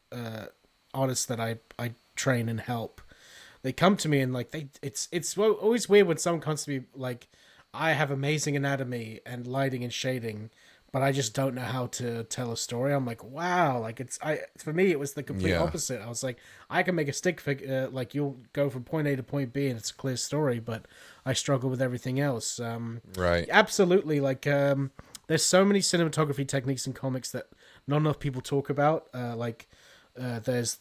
artists that I train and help. They come to me and it's always weird when someone comes to me like, I have amazing anatomy and lighting and shading, but I just don't know how to tell a story. I'm like, wow, for me it was the complete Yeah. opposite. I was like, I can make a stick figure, like you'll go from point A to point B and it's a clear story, but I struggle with everything else. Right. Absolutely, there's so many cinematography techniques in comics that not enough people talk about. There's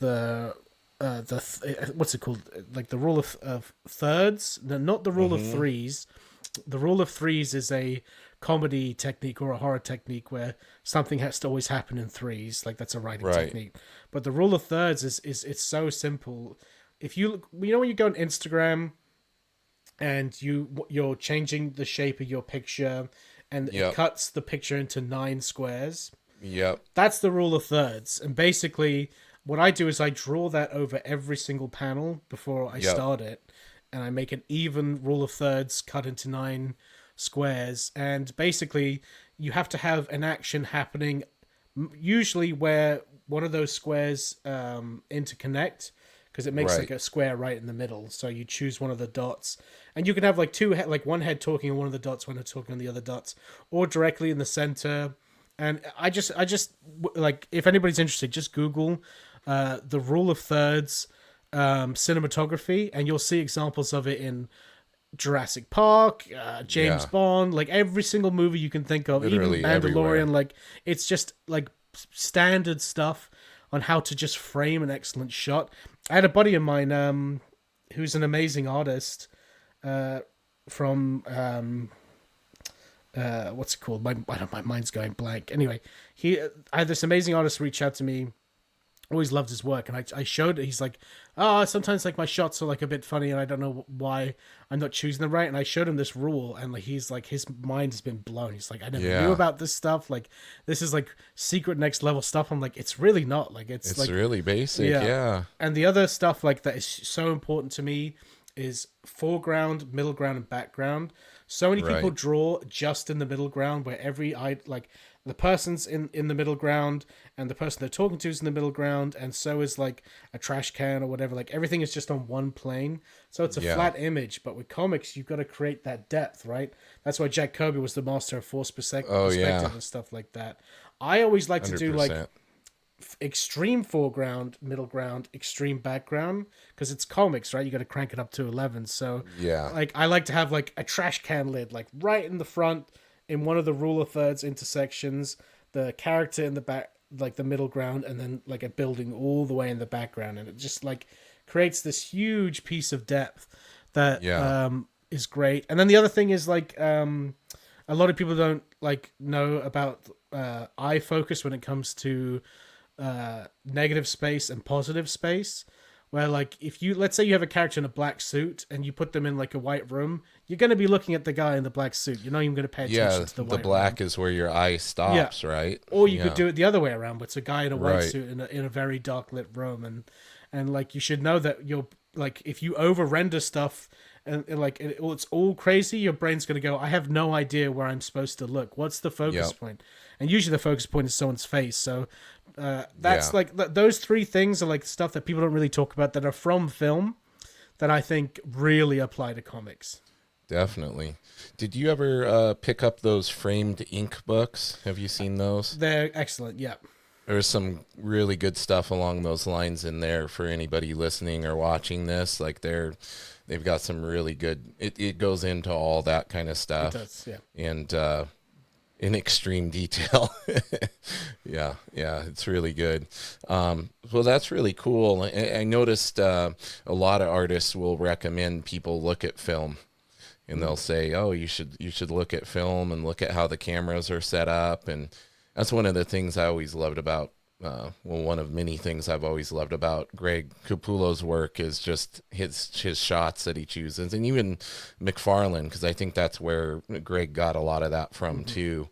what's it called? Like the rule of thirds. No, not the rule of Mm-hmm. threes. The rule of threes is a comedy technique or a horror technique where something has to always happen in threes. Like that's a writing Right. technique. But the rule of thirds is it's so simple. If when you go on Instagram and you're changing the shape of your picture and it Yep. cuts the picture into 9 squares, Yep. that's the rule of thirds. And basically, what I do is I draw that over every single panel before I Yep. start it, and I make an even rule of thirds cut into 9 squares. And basically, you have to have an action happening, usually where one of those squares interconnect, because it makes like Right. a square right in the middle. So you choose one of the dots, and you can have like like one head talking on one of the dots, one head talking on the other dots, or directly in the center. And I just like, if anybody's interested, just Google the rule of thirds cinematography, and you'll see examples of it in Jurassic Park, James Yeah. Bond, like every single movie you can think of, even Literally everywhere. Mandalorian. Like it's just like standard stuff on how to just frame an excellent shot. I had a buddy of mine who's an amazing artist from what's it called? My mind's going blank. Anyway, I had this amazing artist reach out to me. Always loved his work, and I showed it. He's like, oh, sometimes like my shots are like a bit funny, and I don't know why I'm not choosing them right. And I showed him this rule, and like he's like, his mind has been blown. He's like, I never knew Yeah. about this stuff. Like this is like secret next level stuff. I'm like, it's really not. Like it's It's like, really basic. yeah. Yeah. And the other stuff like that is so important to me is foreground, middle ground, and background. So many people Right. draw just in the middle ground, where every eye, like the person's in the middle ground, and the person they're talking to is in the middle ground, and so is like a trash can or whatever. Like everything is just on one plane, so it's a Yeah. flat image. But with comics, you've got to create that depth, right? That's why Jack Kirby was the master of forced Oh perspective yeah. and stuff like that. I always like to do like 100%. extreme foreground, middle ground, extreme background, because it's comics, right? You got to crank it up to 11. So, Yeah. like, I like to have like a trash can lid, like right in the front, in one of the rule of thirds intersections, the character in the back, like the middle ground, and then like a building all the way in the background, and it just like creates this huge piece of depth that Yeah. is great. And then the other thing is like a lot of people don't like know about eye focus when it comes to negative space and positive space. Where like if you let's say you have a character in a black suit and you put them in like a white room, you're going to be looking at the guy in the black suit. You're not even going to pay attention to the white black room. is where your eye stops, right? Or you could do it the other way around, but it's a guy in a white Right. suit in a very dark lit room, and like you should know that you're like if you over render stuff and like it's all crazy, your brain's going to go, I have no idea where I'm supposed to look. What's the focus point? And usually the focus point is someone's face. So that's like those three things are like stuff that people don't really talk about that are from film that I think really apply to comics. Definitely. Did you ever pick up those framed ink books? Have you seen those? They're excellent. Yeah. There's some really good stuff along those lines in there for anybody listening or watching this. Like they've got some really good. It goes into all that kind of stuff. It does, yeah. And in extreme detail. yeah, it's really good. Well, that's really cool. I noticed a lot of artists will recommend people look at film. And they'll say, "Oh, you should look at film and look at how the cameras are set up." And that's one of the things I always loved about. One of many things I've always loved about Greg Capullo's work is just his shots that he chooses, and even McFarlane, because I think that's where Greg got a lot of that from too.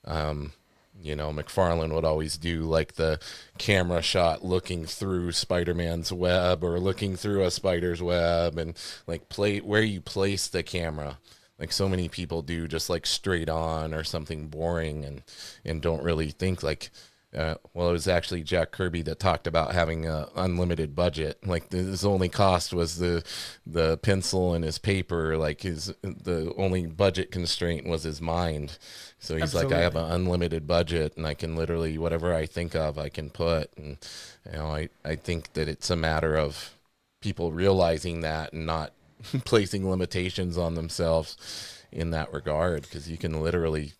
McFarlane would always do like the camera shot looking through Spider-Man's web or looking through a spider's web, and like play where you place the camera. Like so many people do, just like straight on or something boring, and don't really think like. It was actually Jack Kirby that talked about having an unlimited budget. Like his only cost was the pencil and his paper. Like the only budget constraint was his mind. So he's Absolutely. Like, I have an unlimited budget, and I can literally whatever I think of, I can put. And I think that it's a matter of people realizing that and not placing limitations on themselves in that regard, because you can literally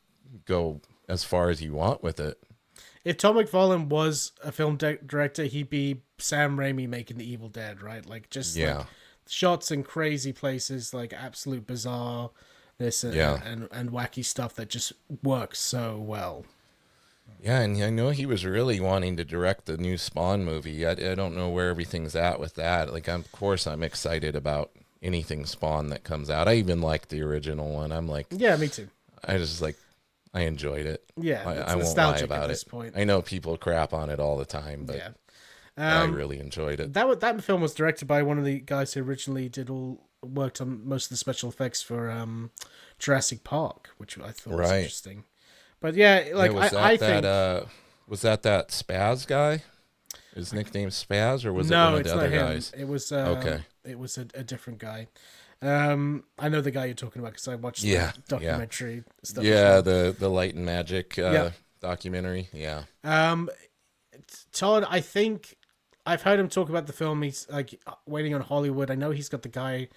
go as far as you want with it. If Todd McFarlane was a film director, he'd be Sam Raimi making The Evil Dead, right? Like just like shots in crazy places, like absolute bizarre this and wacky stuff that just works so well. Yeah, and I know he was really wanting to direct the new Spawn movie. I don't know where everything's at with that. Like, of course, I'm excited about anything Spawn that comes out. I even like the original one. I'm like, yeah, me too. I enjoyed it. Yeah, I won't lie about it. Point. I know people crap on it all the time, but I really enjoyed it. That film was directed by one of the guys who originally worked on most of the special effects for Jurassic Park, which I thought was interesting. But yeah, like I think was that Spaz guy? His nickname Spaz, or was it one of the other guys? It was okay. It was a different guy. I know the guy you're talking about because I watched the documentary stuff. Yeah, the Light and Magic documentary. Yeah. Todd, I think I've heard him talk about the film. He's like waiting on Hollywood. I know he's got the guy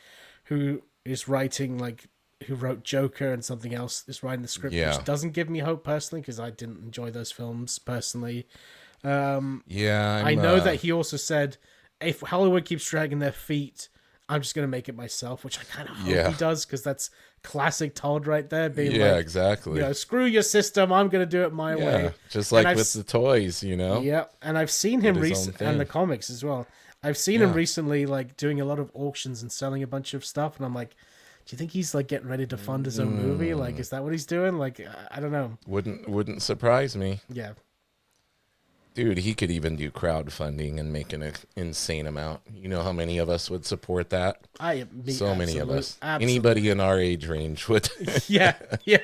who is writing, like who wrote Joker and something else, is writing the script, which doesn't give me hope personally because I didn't enjoy those films personally. I know that he also said if Hollywood keeps dragging their feet, I'm just going to make it myself, which I kind of hope he does, because that's classic Todd right there. Being like, exactly. Screw your system. I'm going to do it my way. Just like with the toys, Yeah, and I've seen him recently, and the comics as well. I've seen him recently, like, doing a lot of auctions and selling a bunch of stuff, and I'm like, do you think he's, like, getting ready to fund his own movie? Like, is that what he's doing? Like, I don't know. Wouldn't surprise me. Yeah. Dude, he could even do crowdfunding and make an insane amount. You know how many of us would support that? Many of us. Absolutely. Anybody in our age range would. yeah,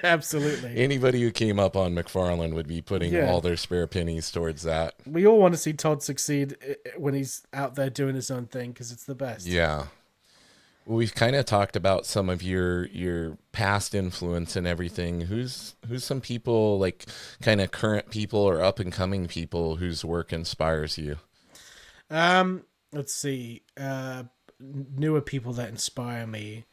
absolutely. Anybody who came up on McFarlane would be putting all their spare pennies towards that. We all want to see Todd succeed when he's out there doing his own thing, because it's the best. Yeah. Well, we've kind of talked about some of your past influence and everything. Who's some people, like kind of current people or up and coming people whose work inspires you? Let's see. Newer people that inspire me.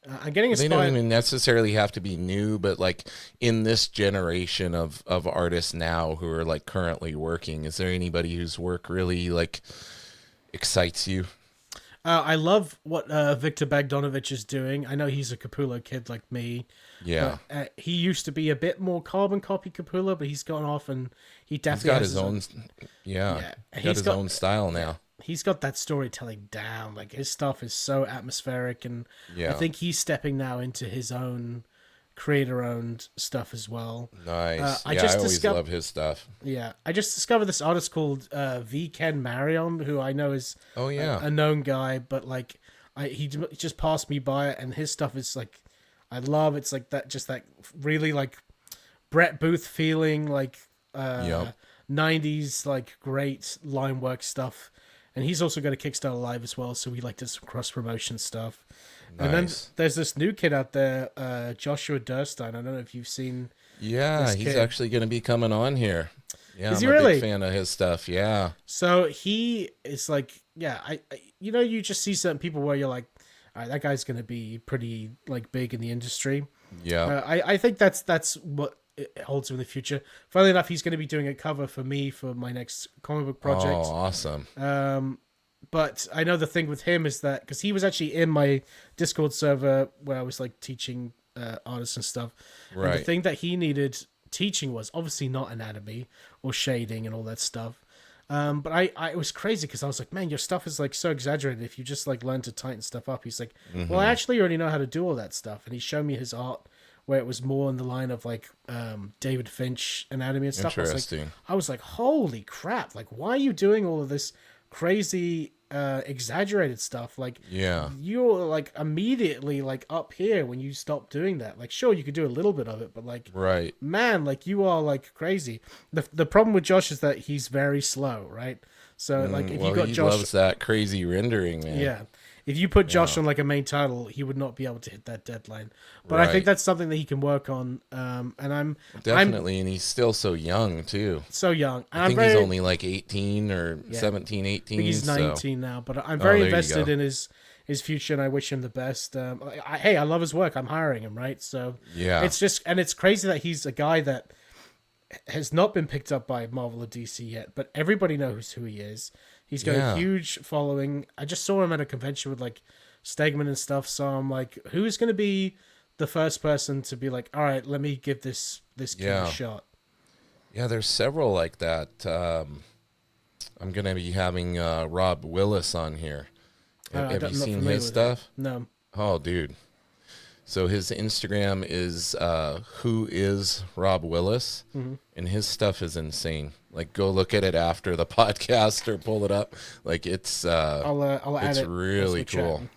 I'm getting inspired. They don't even necessarily have to be new, but like in this generation of artists now who are like currently working, is there anybody whose work really like excites you? I love what Victor Bogdanovich is doing. I know he's a Capullo kid like me. Yeah. But, he used to be a bit more carbon copy Capullo, but he's gone off and he He's definitely got has his own. Yeah. Got he's his got own style now. he's got that storytelling down. Like his stuff is so atmospheric, and I Yeah. think he's stepping now into his own creator-owned stuff as well. Nice. I Yeah, just I always discovered, love his stuff. yeah, I just discovered this artist called V. Ken Marion, who I know is Oh yeah. a known guy, but like he just passed me by, and his stuff is like I love. It's like that, just that really like Brett Booth feeling, like Yep. 90s like great line work stuff. And he's also got a Kickstarter live as well, so we like did some cross promotion stuff. Nice. And then there's this new kid out there, Joshua Durstein. I don't know if you've seen. Yeah, this he's kid. actually going to be coming on here. Yeah, Is I'm he a really? big fan of his stuff. Yeah. So he is like, yeah, you know, you just see certain people where you're like, all right, that guy's going to be pretty like big in the industry. Yeah. I think that's what it holds in the future. Funnily enough, he's going to be doing a cover for me for my next comic book project. Oh, awesome. But I know the thing with him is that because he was actually in my Discord server where I was like teaching artists and stuff. Right. And the thing that he needed teaching was obviously not anatomy or shading and all that stuff. But I it was crazy because I was like, man, your stuff is like so exaggerated. If you just like learn to tighten stuff up, he's like, well, I actually already know how to do all that stuff. And he showed me his art where it was more in the line of like David Finch anatomy and stuff. Interesting. I was like, holy crap! Like, why are you doing all of this crazy exaggerated stuff? Like, Yeah. you're like immediately like up here when you stop doing that. Like, sure, you could do a little bit of it, but like, Right. man, like you are like crazy. The problem with Josh is that he's very slow, right? So like if Well, you got he Josh, loves that crazy rendering, man. yeah, if you put Josh on like a main title, he would not be able to hit that deadline. But I think Right. that's something that he can work on. And I'm Definitely, and he's still so young too. so young. And I think I'm very, he's only like 18 or Yeah. 17, 18. I think he's so- 19 now, but I'm very there you invested go. in his future, and I wish him the best. Hey, I love his work. I'm hiring him, right? So Yeah. it's just, and it's crazy that he's a guy that has not been picked up by Marvel or DC yet, but everybody knows who he is. He's got Yeah. a huge following. I just saw him at a convention with like Stegman and stuff, so I'm like, who's going to be the first person to be like, all right, let me give this kid Yeah. a shot? Yeah, there's several like that. I'm going to be having Rob Willis on here. Have you I'm not seen familiar his with stuff? that. No. Oh, dude. So his Instagram is who is Rob Willis, and his stuff is insane. Like, go look at it after the podcast or pull it up. Like, it's I'll add it's it. really as we're cool. chatting.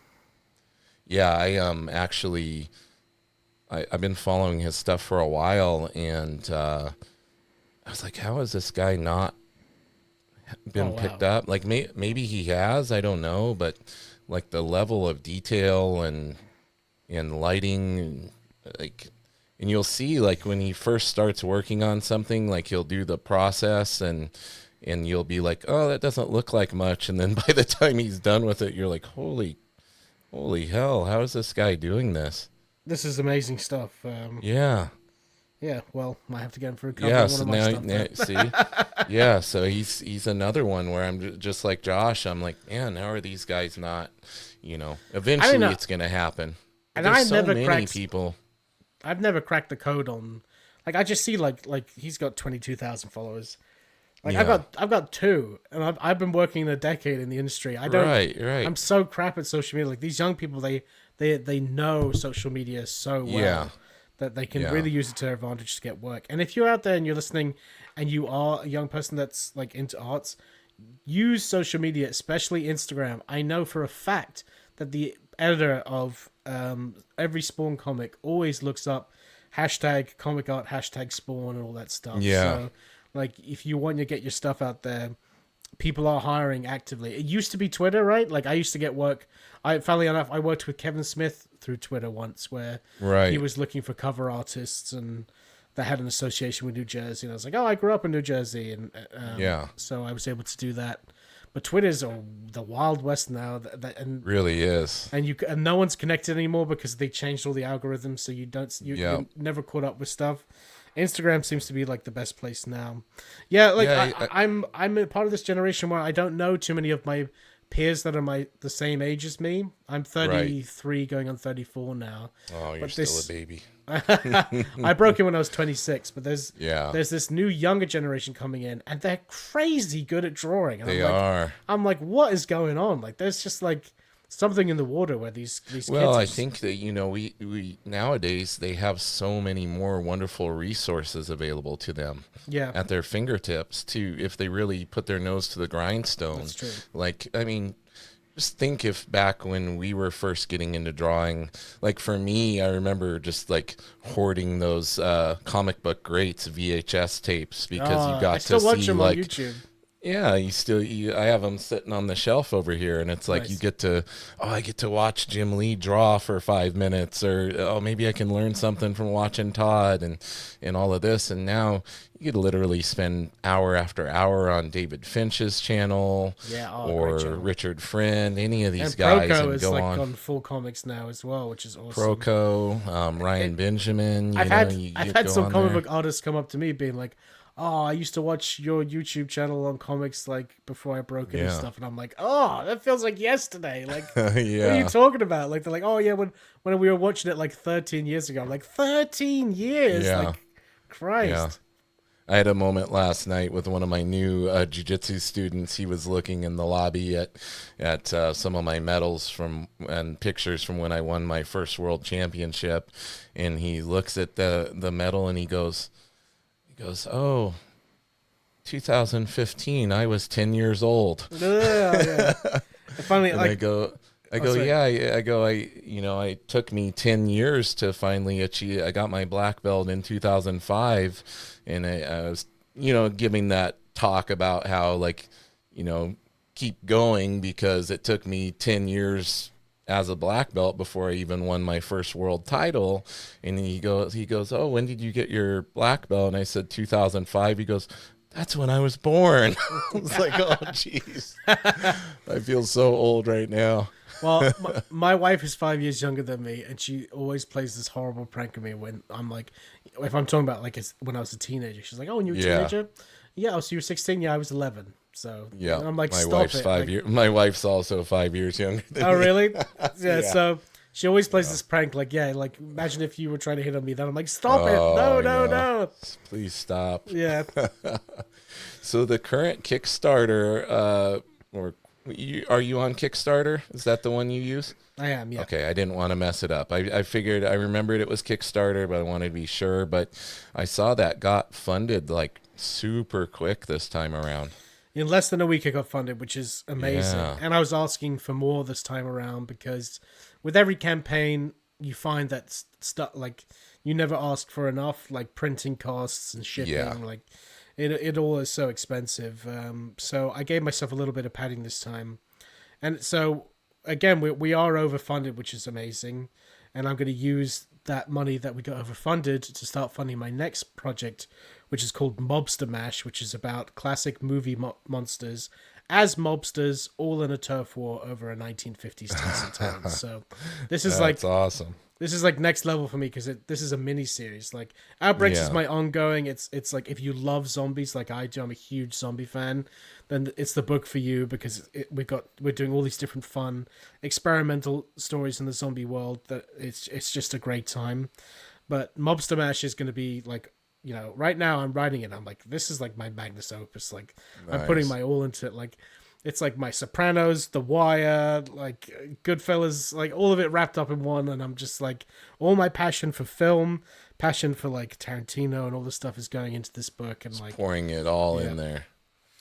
Yeah, I actually I've been following his stuff for a while, and I was like, how has this guy not been Oh, wow. picked up? Like, maybe he has, I don't know, but like the level of detail and lighting, and like, and you'll see like when he first starts working on something, like he'll do the process and you'll be like, oh, that doesn't look like much, and then by the time he's done with it, you're like, holy hell, how is this guy doing this? This is amazing stuff. Yeah. Yeah, well, might have to get him for a couple Yeah, of so one of my now stuff. see, yeah, so he's another one where I'm just like Josh. I'm like, man, how are these guys not? Eventually know. it's gonna happen. And There's I so never many cracked- people. I've never cracked the code on, like, I just see like he's got 22,000 followers. Like Yeah. I've got 2, and I've been working a decade in the industry. I don't. Right. I'm so crap at social media. Like these young people, they know social media so well Yeah. that they can Yeah. really use it to their advantage to get work. And if you're out there and you're listening, and you are a young person that's like into arts, use social media, especially Instagram. I know for a fact that the editor of every Spawn comic always looks up hashtag comic art, hashtag Spawn, and all that stuff. Yeah. So, like, if you want to get your stuff out there, people are hiring actively. It used to be Twitter, right? Like, I used to get work. Funnily enough, I worked with Kevin Smith through Twitter once, where Right. he was looking for cover artists, and they had an association with New Jersey. And I was like, oh, I grew up in New Jersey, and Yeah. so I was able to do that. But Twitter's the Wild West now, and Really is. and no one's connected anymore because they changed all the algorithms, so you're never caught up with stuff. Instagram seems to be like the best place now. Yeah, like Yeah, I'm a part of this generation where I don't know too many of my peers that are the same age as me. I'm 33 going on 34 now. Oh, you're still a baby. I broke it when I was 26, but there's Yeah. this new younger generation coming in, and they're crazy good at drawing. And They are. I'm like, what is going on? Like, there's just like something in the water where these kids. Well, I think that, you know, we nowadays they have so many more wonderful resources available to them. Yeah. At their fingertips too, if they really put their nose to the grindstone. That's true. Like, I mean, just think if back when we were first getting into drawing, like for me, I remember just like hoarding those comic book greats VHS tapes because you got I still to watch see them like on YouTube. yeah, I have them sitting on the shelf over here, and it's like Nice. you get to, I get to watch Jim Lee draw for 5 minutes, or maybe I can learn something from watching Todd and all of this. And now you could literally spend hour after hour on David Finch's channel, or great channel. Richard Friend, any of these And guys, Proco and is go like on. on full comics now as well, which is awesome. Proco, Ryan Benjamin. I've had some comic book artists come up to me being like, "Oh, I used to watch your YouTube channel on comics like before I broke it and stuff," and I'm like, "Oh, that feels like yesterday." Like, what are you talking about? Like, they're like, "Oh yeah, when we were watching it like 13 years ago." I'm like, 13 years, like, Christ. Yeah. I had a moment last night with one of my new jiu-jitsu students. He was looking in the lobby at some of my medals and pictures from when I won my first world championship, and he looks at the medal and he goes, "Oh, 2015, I was 10 years old." Yeah. Finally, and like, I go, sorry. yeah, it took me 10 years to finally achieve. I got my black belt in 2005, and I was, giving that talk about how, like, keep going, because it took me 10 years as a black belt before I even won my first world title. And he goes, "Oh, when did you get your black belt?" And I said 2005. He goes, "That's when I was born." I was like, oh, jeez. I feel so old right now. Well, my wife is 5 years younger than me, and she always plays this horrible prank on me when I'm like, if I'm talking about like when I was a teenager, she's like, "Oh, when you were a teenager? Yeah, so you were 16? Yeah, I was 11. So yeah, I'm like, my stop wife's it. 5 years. My wife's also 5 years younger than Oh, me. really? Yeah. So she always plays this prank, like, like imagine if you were trying to hit on me. Then I'm like, stop it! No. Please stop. Yeah. So the current Kickstarter, are you on Kickstarter? Is that the one you use? I am. Yeah. Okay, I didn't want to mess it up. I figured, I remembered it was Kickstarter, but I wanted to be sure. But I saw that got funded like super quick this time around. In less than a week, it got funded, which is amazing. Yeah. And I was asking for more this time around because with every campaign, you find that stuff like you never ask for enough, like printing costs and shipping. Yeah. Like it all is so expensive. So I gave myself a little bit of padding this time, and so again, we are overfunded, which is amazing. And I'm going to use that money that we got overfunded to start funding my next project, which is called Mobster Mash, which is about classic movie monsters as mobsters, all in a turf war over a 1950s Texan town. So this is That's awesome. This is like next level for me because this is a mini series. Like Outbreaks is my ongoing. It's like if you love zombies like I do, I'm a huge zombie fan. Then it's the book for you because we're doing all these different fun experimental stories in the zombie world. That it's just a great time. But Mobster Mash is going to be like, right now I'm writing it. I'm like, this is like my magnus opus. Like I'm putting my all into it. Like it's like my Sopranos, The Wire, like Goodfellas, like all of it wrapped up in one. And I'm just like, all my passion for film, passion for like Tarantino and all this stuff is going into this book and like pouring it all in there.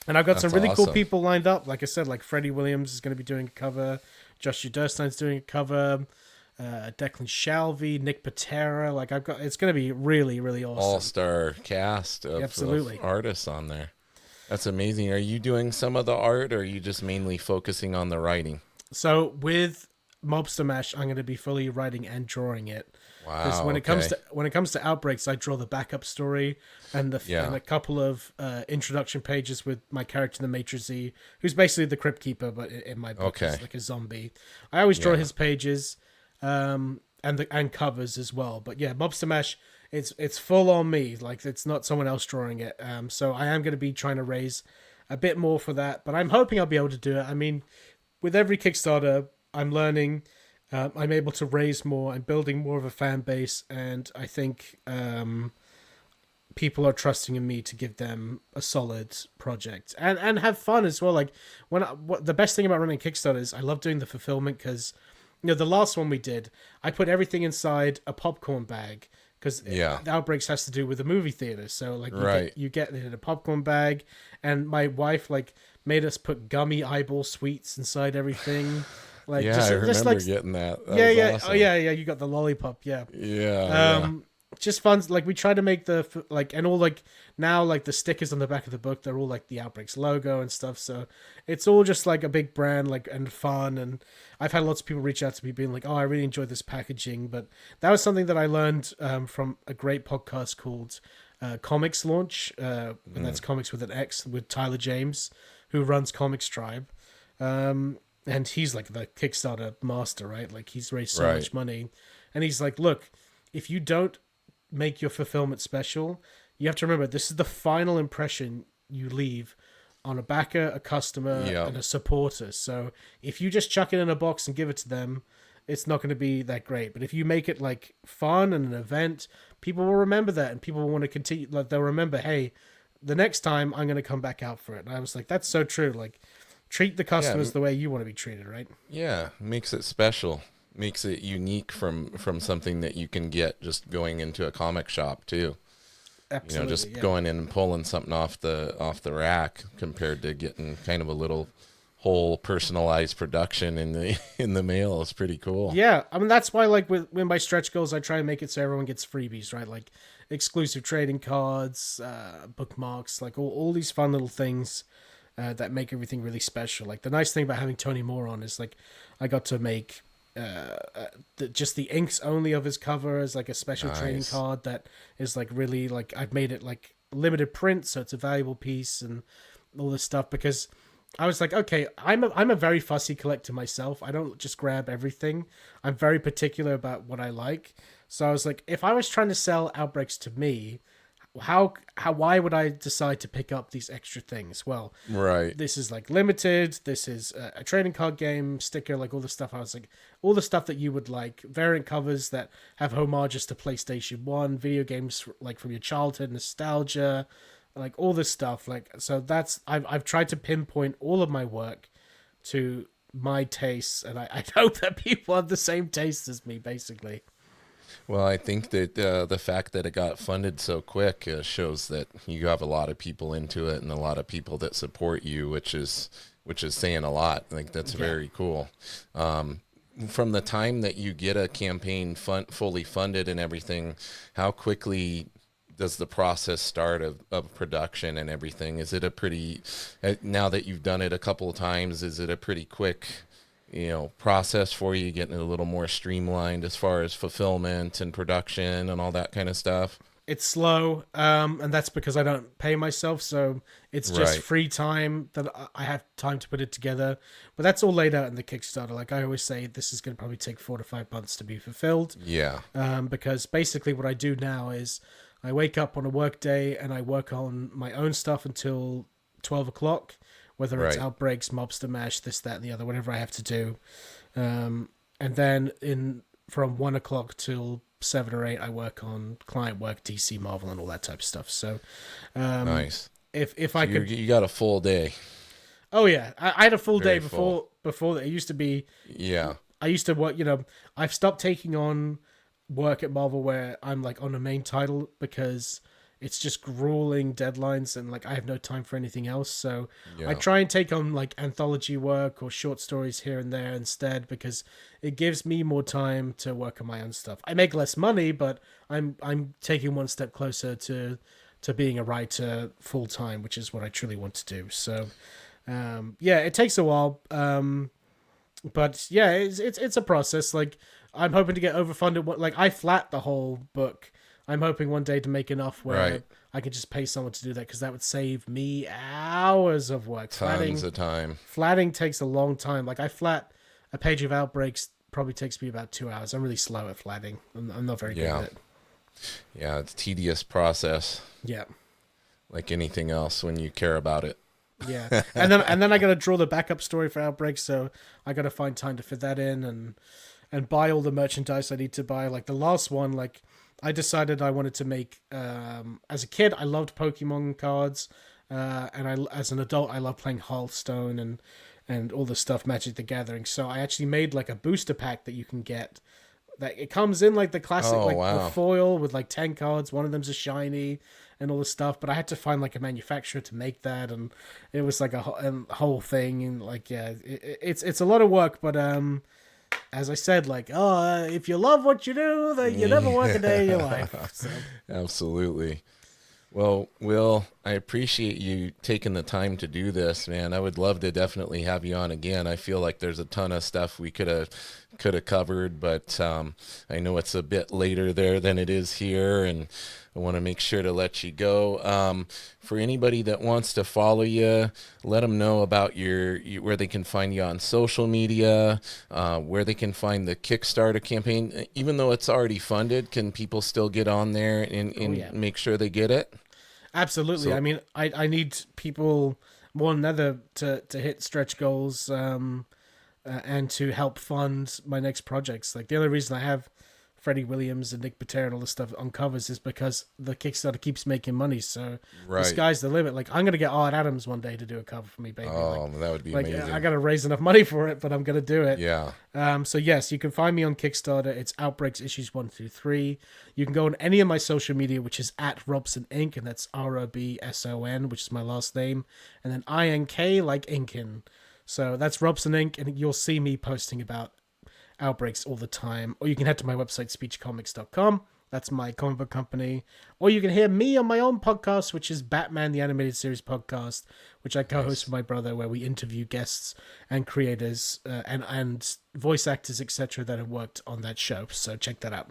And I've got some really cool awesome. people lined up. Like I said, like Freddie Williams is going to be doing a cover. Joshua Durstein's doing a cover. Declan Shalvey, Nick Patera. Like it's going to be really, really awesome. All-star cast of artists on there. That's amazing. Are you doing some of the art, or are you just mainly focusing on the writing? So with Mobster Mash, I'm going to be fully writing and drawing it. Wow. Because when it comes to Outbreaks, I draw the backup story and and a couple of introduction pages with my character, the Maitre Z, who's basically the Crypt Keeper, but in my book, he's like a zombie. I always draw his pages, and covers as well. But yeah, Mobster Mash, it's full on me. Like it's not someone else drawing it. So I am going to be trying to raise a bit more for that, but I'm hoping I'll be able to do it. I mean, with every Kickstarter, I'm learning. I'm able to raise more. I'm building more of a fan base, and I think people are trusting in me to give them a solid project and have fun as well. Like the best thing about running Kickstarter is I love doing the fulfillment because the last one we did, I put everything inside a popcorn bag because the Outbreaks has to do with the movie theater. So like you get it in a popcorn bag, and my wife like made us put gummy eyeball sweets inside everything. Like I remember getting that. Awesome. Oh yeah. You got the lollipop. Yeah. Just fun. Like we try to make and all like now like the stickers on the back of the book, they're all like the Outbreaks logo and stuff. So it's all just like a big brand, like, and fun. And I've had lots of people reach out to me being like, "Oh, I really enjoyed this packaging." But that was something that I learned from a great podcast called Comics Launch, and that's Comics with an X, with Tyler James, who runs Comics Tribe. And he's like the Kickstarter master, right? Like he's raised so much money, and he's like, "Look, if you don't make your fulfillment special, you have to remember this is the final impression you leave on a backer, a customer, and a supporter. So if you just chuck it in a box and give it to them, it's not going to be that great. But if you make it like fun and an event, people will remember that, and people will want to continue. Like they'll remember, hey, the next time I'm going to come back out for it." And I was like, that's so true. Like treat the customers the way you want to be treated, right? Yeah, makes it special. Makes it unique from something that you can get just going into a comic shop too. Absolutely, just going in and pulling something off the rack compared to getting kind of a little whole personalized production in the mail is pretty cool. Yeah, I mean that's why like with my stretch goals, I try and make it so everyone gets freebies, right? Like exclusive trading cards, bookmarks, like all these fun little things that make everything really special. Like the nice thing about having Tony Moore on is like I got to make just the inks only of his cover as like a special trading card that is like really like I've made it like limited print, so it's a valuable piece and all this stuff because I was like, okay, I'm a very fussy collector myself. I don't just grab everything. I'm very particular about what I like. So I was like, if I was trying to sell Outbreaks to me, why would I decide to pick up these extra things? Well, this is like limited. This is a trading card game sticker, like all the stuff. I was like, all the stuff that you would like, variant covers that have homages to PlayStation 1, video games like from your childhood, nostalgia, like all this stuff. Like, so that's, I've tried to pinpoint all of my work to my tastes, and I hope that people have the same taste as me, basically. Well, I think that the fact that it got funded so quick shows that you have a lot of people into it and a lot of people that support you, which is saying a lot. I think that's very cool. From the time that you get a campaign fully funded and everything, how quickly does the process start of production and everything? Is it a pretty, now that you've done it a couple of times, is it a pretty quick process for you, getting it a little more streamlined as far as fulfillment and production and all that kind of stuff? It's slow, and that's because I don't pay myself, so it's just free time that I have time to put it together. But that's all laid out in the Kickstarter. Like I always say, this is going to probably take 4 to 5 months to be fulfilled. Yeah. Because basically what I do now is I wake up on a work day and I work on my own stuff until 12 o'clock. Whether it's Outbreaks, Mobster Mash, this, that, and the other, whatever I have to do. And then from 1 o'clock till 7 or 8, I work on client work, DC, Marvel, and all that type of stuff. So nice. If I could... You got a full day. Oh, yeah. I had a full day before that. It used to be... Yeah. I used to work, I've stopped taking on work at Marvel where I'm like on a main title because... it's just grueling deadlines and like I have no time for anything else. So I try and take on like anthology work or short stories here and there instead because it gives me more time to work on my own stuff. I make less money, but I'm taking one step closer to being a writer full time, which is what I truly want to do. So it takes a while. But yeah, it's a process. Like I'm hoping to get overfunded. Like I flat the whole book. I'm hoping one day to make enough where I could just pay someone to do that because that would save me hours of work. Tons of time. Flatting takes a long time. Like I flat a page of Outbreaks probably takes me about 2 hours. I'm really slow at flatting. I'm not very good at it. Yeah, it's a tedious process. Yeah. Like anything else when you care about it. Yeah, and then I got to draw the backup story for Outbreak, so I got to find time to fit that in and buy all the merchandise I need to buy. Like the last one, like I decided I wanted to make. As a kid, I loved Pokemon cards, and as an adult, I love playing Hearthstone and all the stuff Magic the Gathering. So I actually made like a booster pack that you can get. That it comes in like the classic the foil with like 10 cards. One of them's a shiny and all this stuff. But I had to find like a manufacturer to make that, and it was like a whole thing. And like it's a lot of work. But as I said, like if you love what you do, then you never work a day in your life. So. Absolutely. Well, Will, I appreciate you taking the time to do this, man. I would love to definitely have you on again. I feel like there's a ton of stuff we could have covered, but I know it's a bit later there than it is here, and I want to make sure to let you go. For anybody that wants to follow you, let them know about where they can find you on social media, where they can find the Kickstarter campaign. Even though it's already funded, can people still get on there and make sure they get it? Absolutely. So, I mean, I need people more than ever to hit stretch goals and to help fund my next projects. Like the only reason I have Freddie Williams and Nick Patera and all this stuff on covers is because the Kickstarter keeps making money. So the sky's the limit. Like I'm going to get Art Adams one day to do a cover for me, baby. Oh, that would be amazing. I got to raise enough money for it, but I'm going to do it. Yeah. So yes, you can find me on Kickstarter. It's Outbreaks issues 1 through 3. You can go on any of my social media, which is at Robson Inc. And that's ROBSON, which is my last name. And then INK like Inkin. So that's Robson Inc. And you'll see me posting about Outbreaks all the time. Or you can head to my website, speechcomics.com. That's my comic book company. Or you can hear me on my own podcast, which is Batman the Animated Series podcast, which I co-host with my brother, where we interview guests and creators and voice actors, etc., that have worked on that show. So check that out.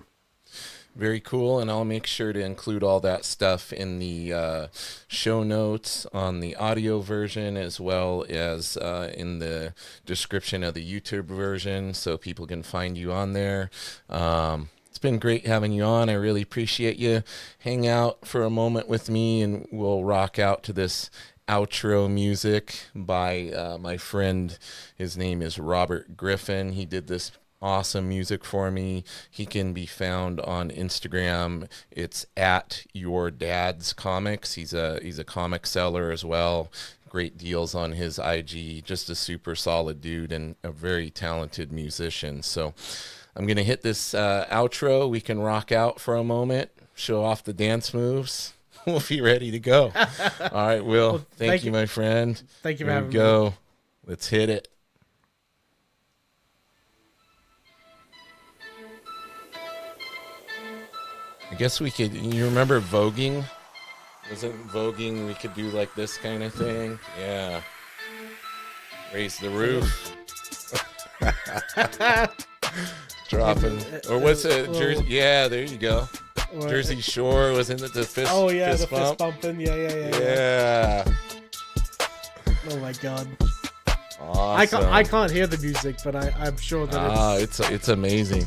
Very cool, and I'll make sure to include all that stuff in the show notes on the audio version, as well as in the description of the YouTube version, so people can find you on there. It's been great having you on. I really appreciate you. Hang out for a moment with me, and we'll rock out to this outro music by my friend. His name is Robert Griffin. He did this awesome music for me. He can be found on Instagram. It's at Your Dad's Comics. He's a comic seller as well. Great deals on his IG. Just a super solid dude and a very talented musician. So I'm gonna hit this outro. We can rock out for a moment, show off the dance moves. We'll be ready to go. All right, Will. Well, thank you, my friend. Thank you for having me. Here we go. Let's hit it. I guess we could, you remember voguing? Wasn't voguing, we could do like this kind of thing? Yeah. Raise the roof. Dropping. Or what's it? Jersey? Yeah, there you go. Jersey Shore, wasn't it the fist? Oh, yeah, fist the bump? fist bumping. Yeah. Yeah. Oh, my God. Awesome. I can't hear the music, but I'm sure that it's amazing.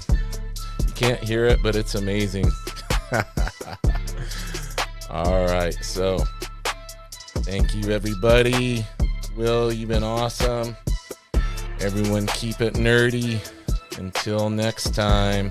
You can't hear it, but it's amazing. All right, so thank you, everybody. Will, you've been awesome. Everyone keep it nerdy. Until next time.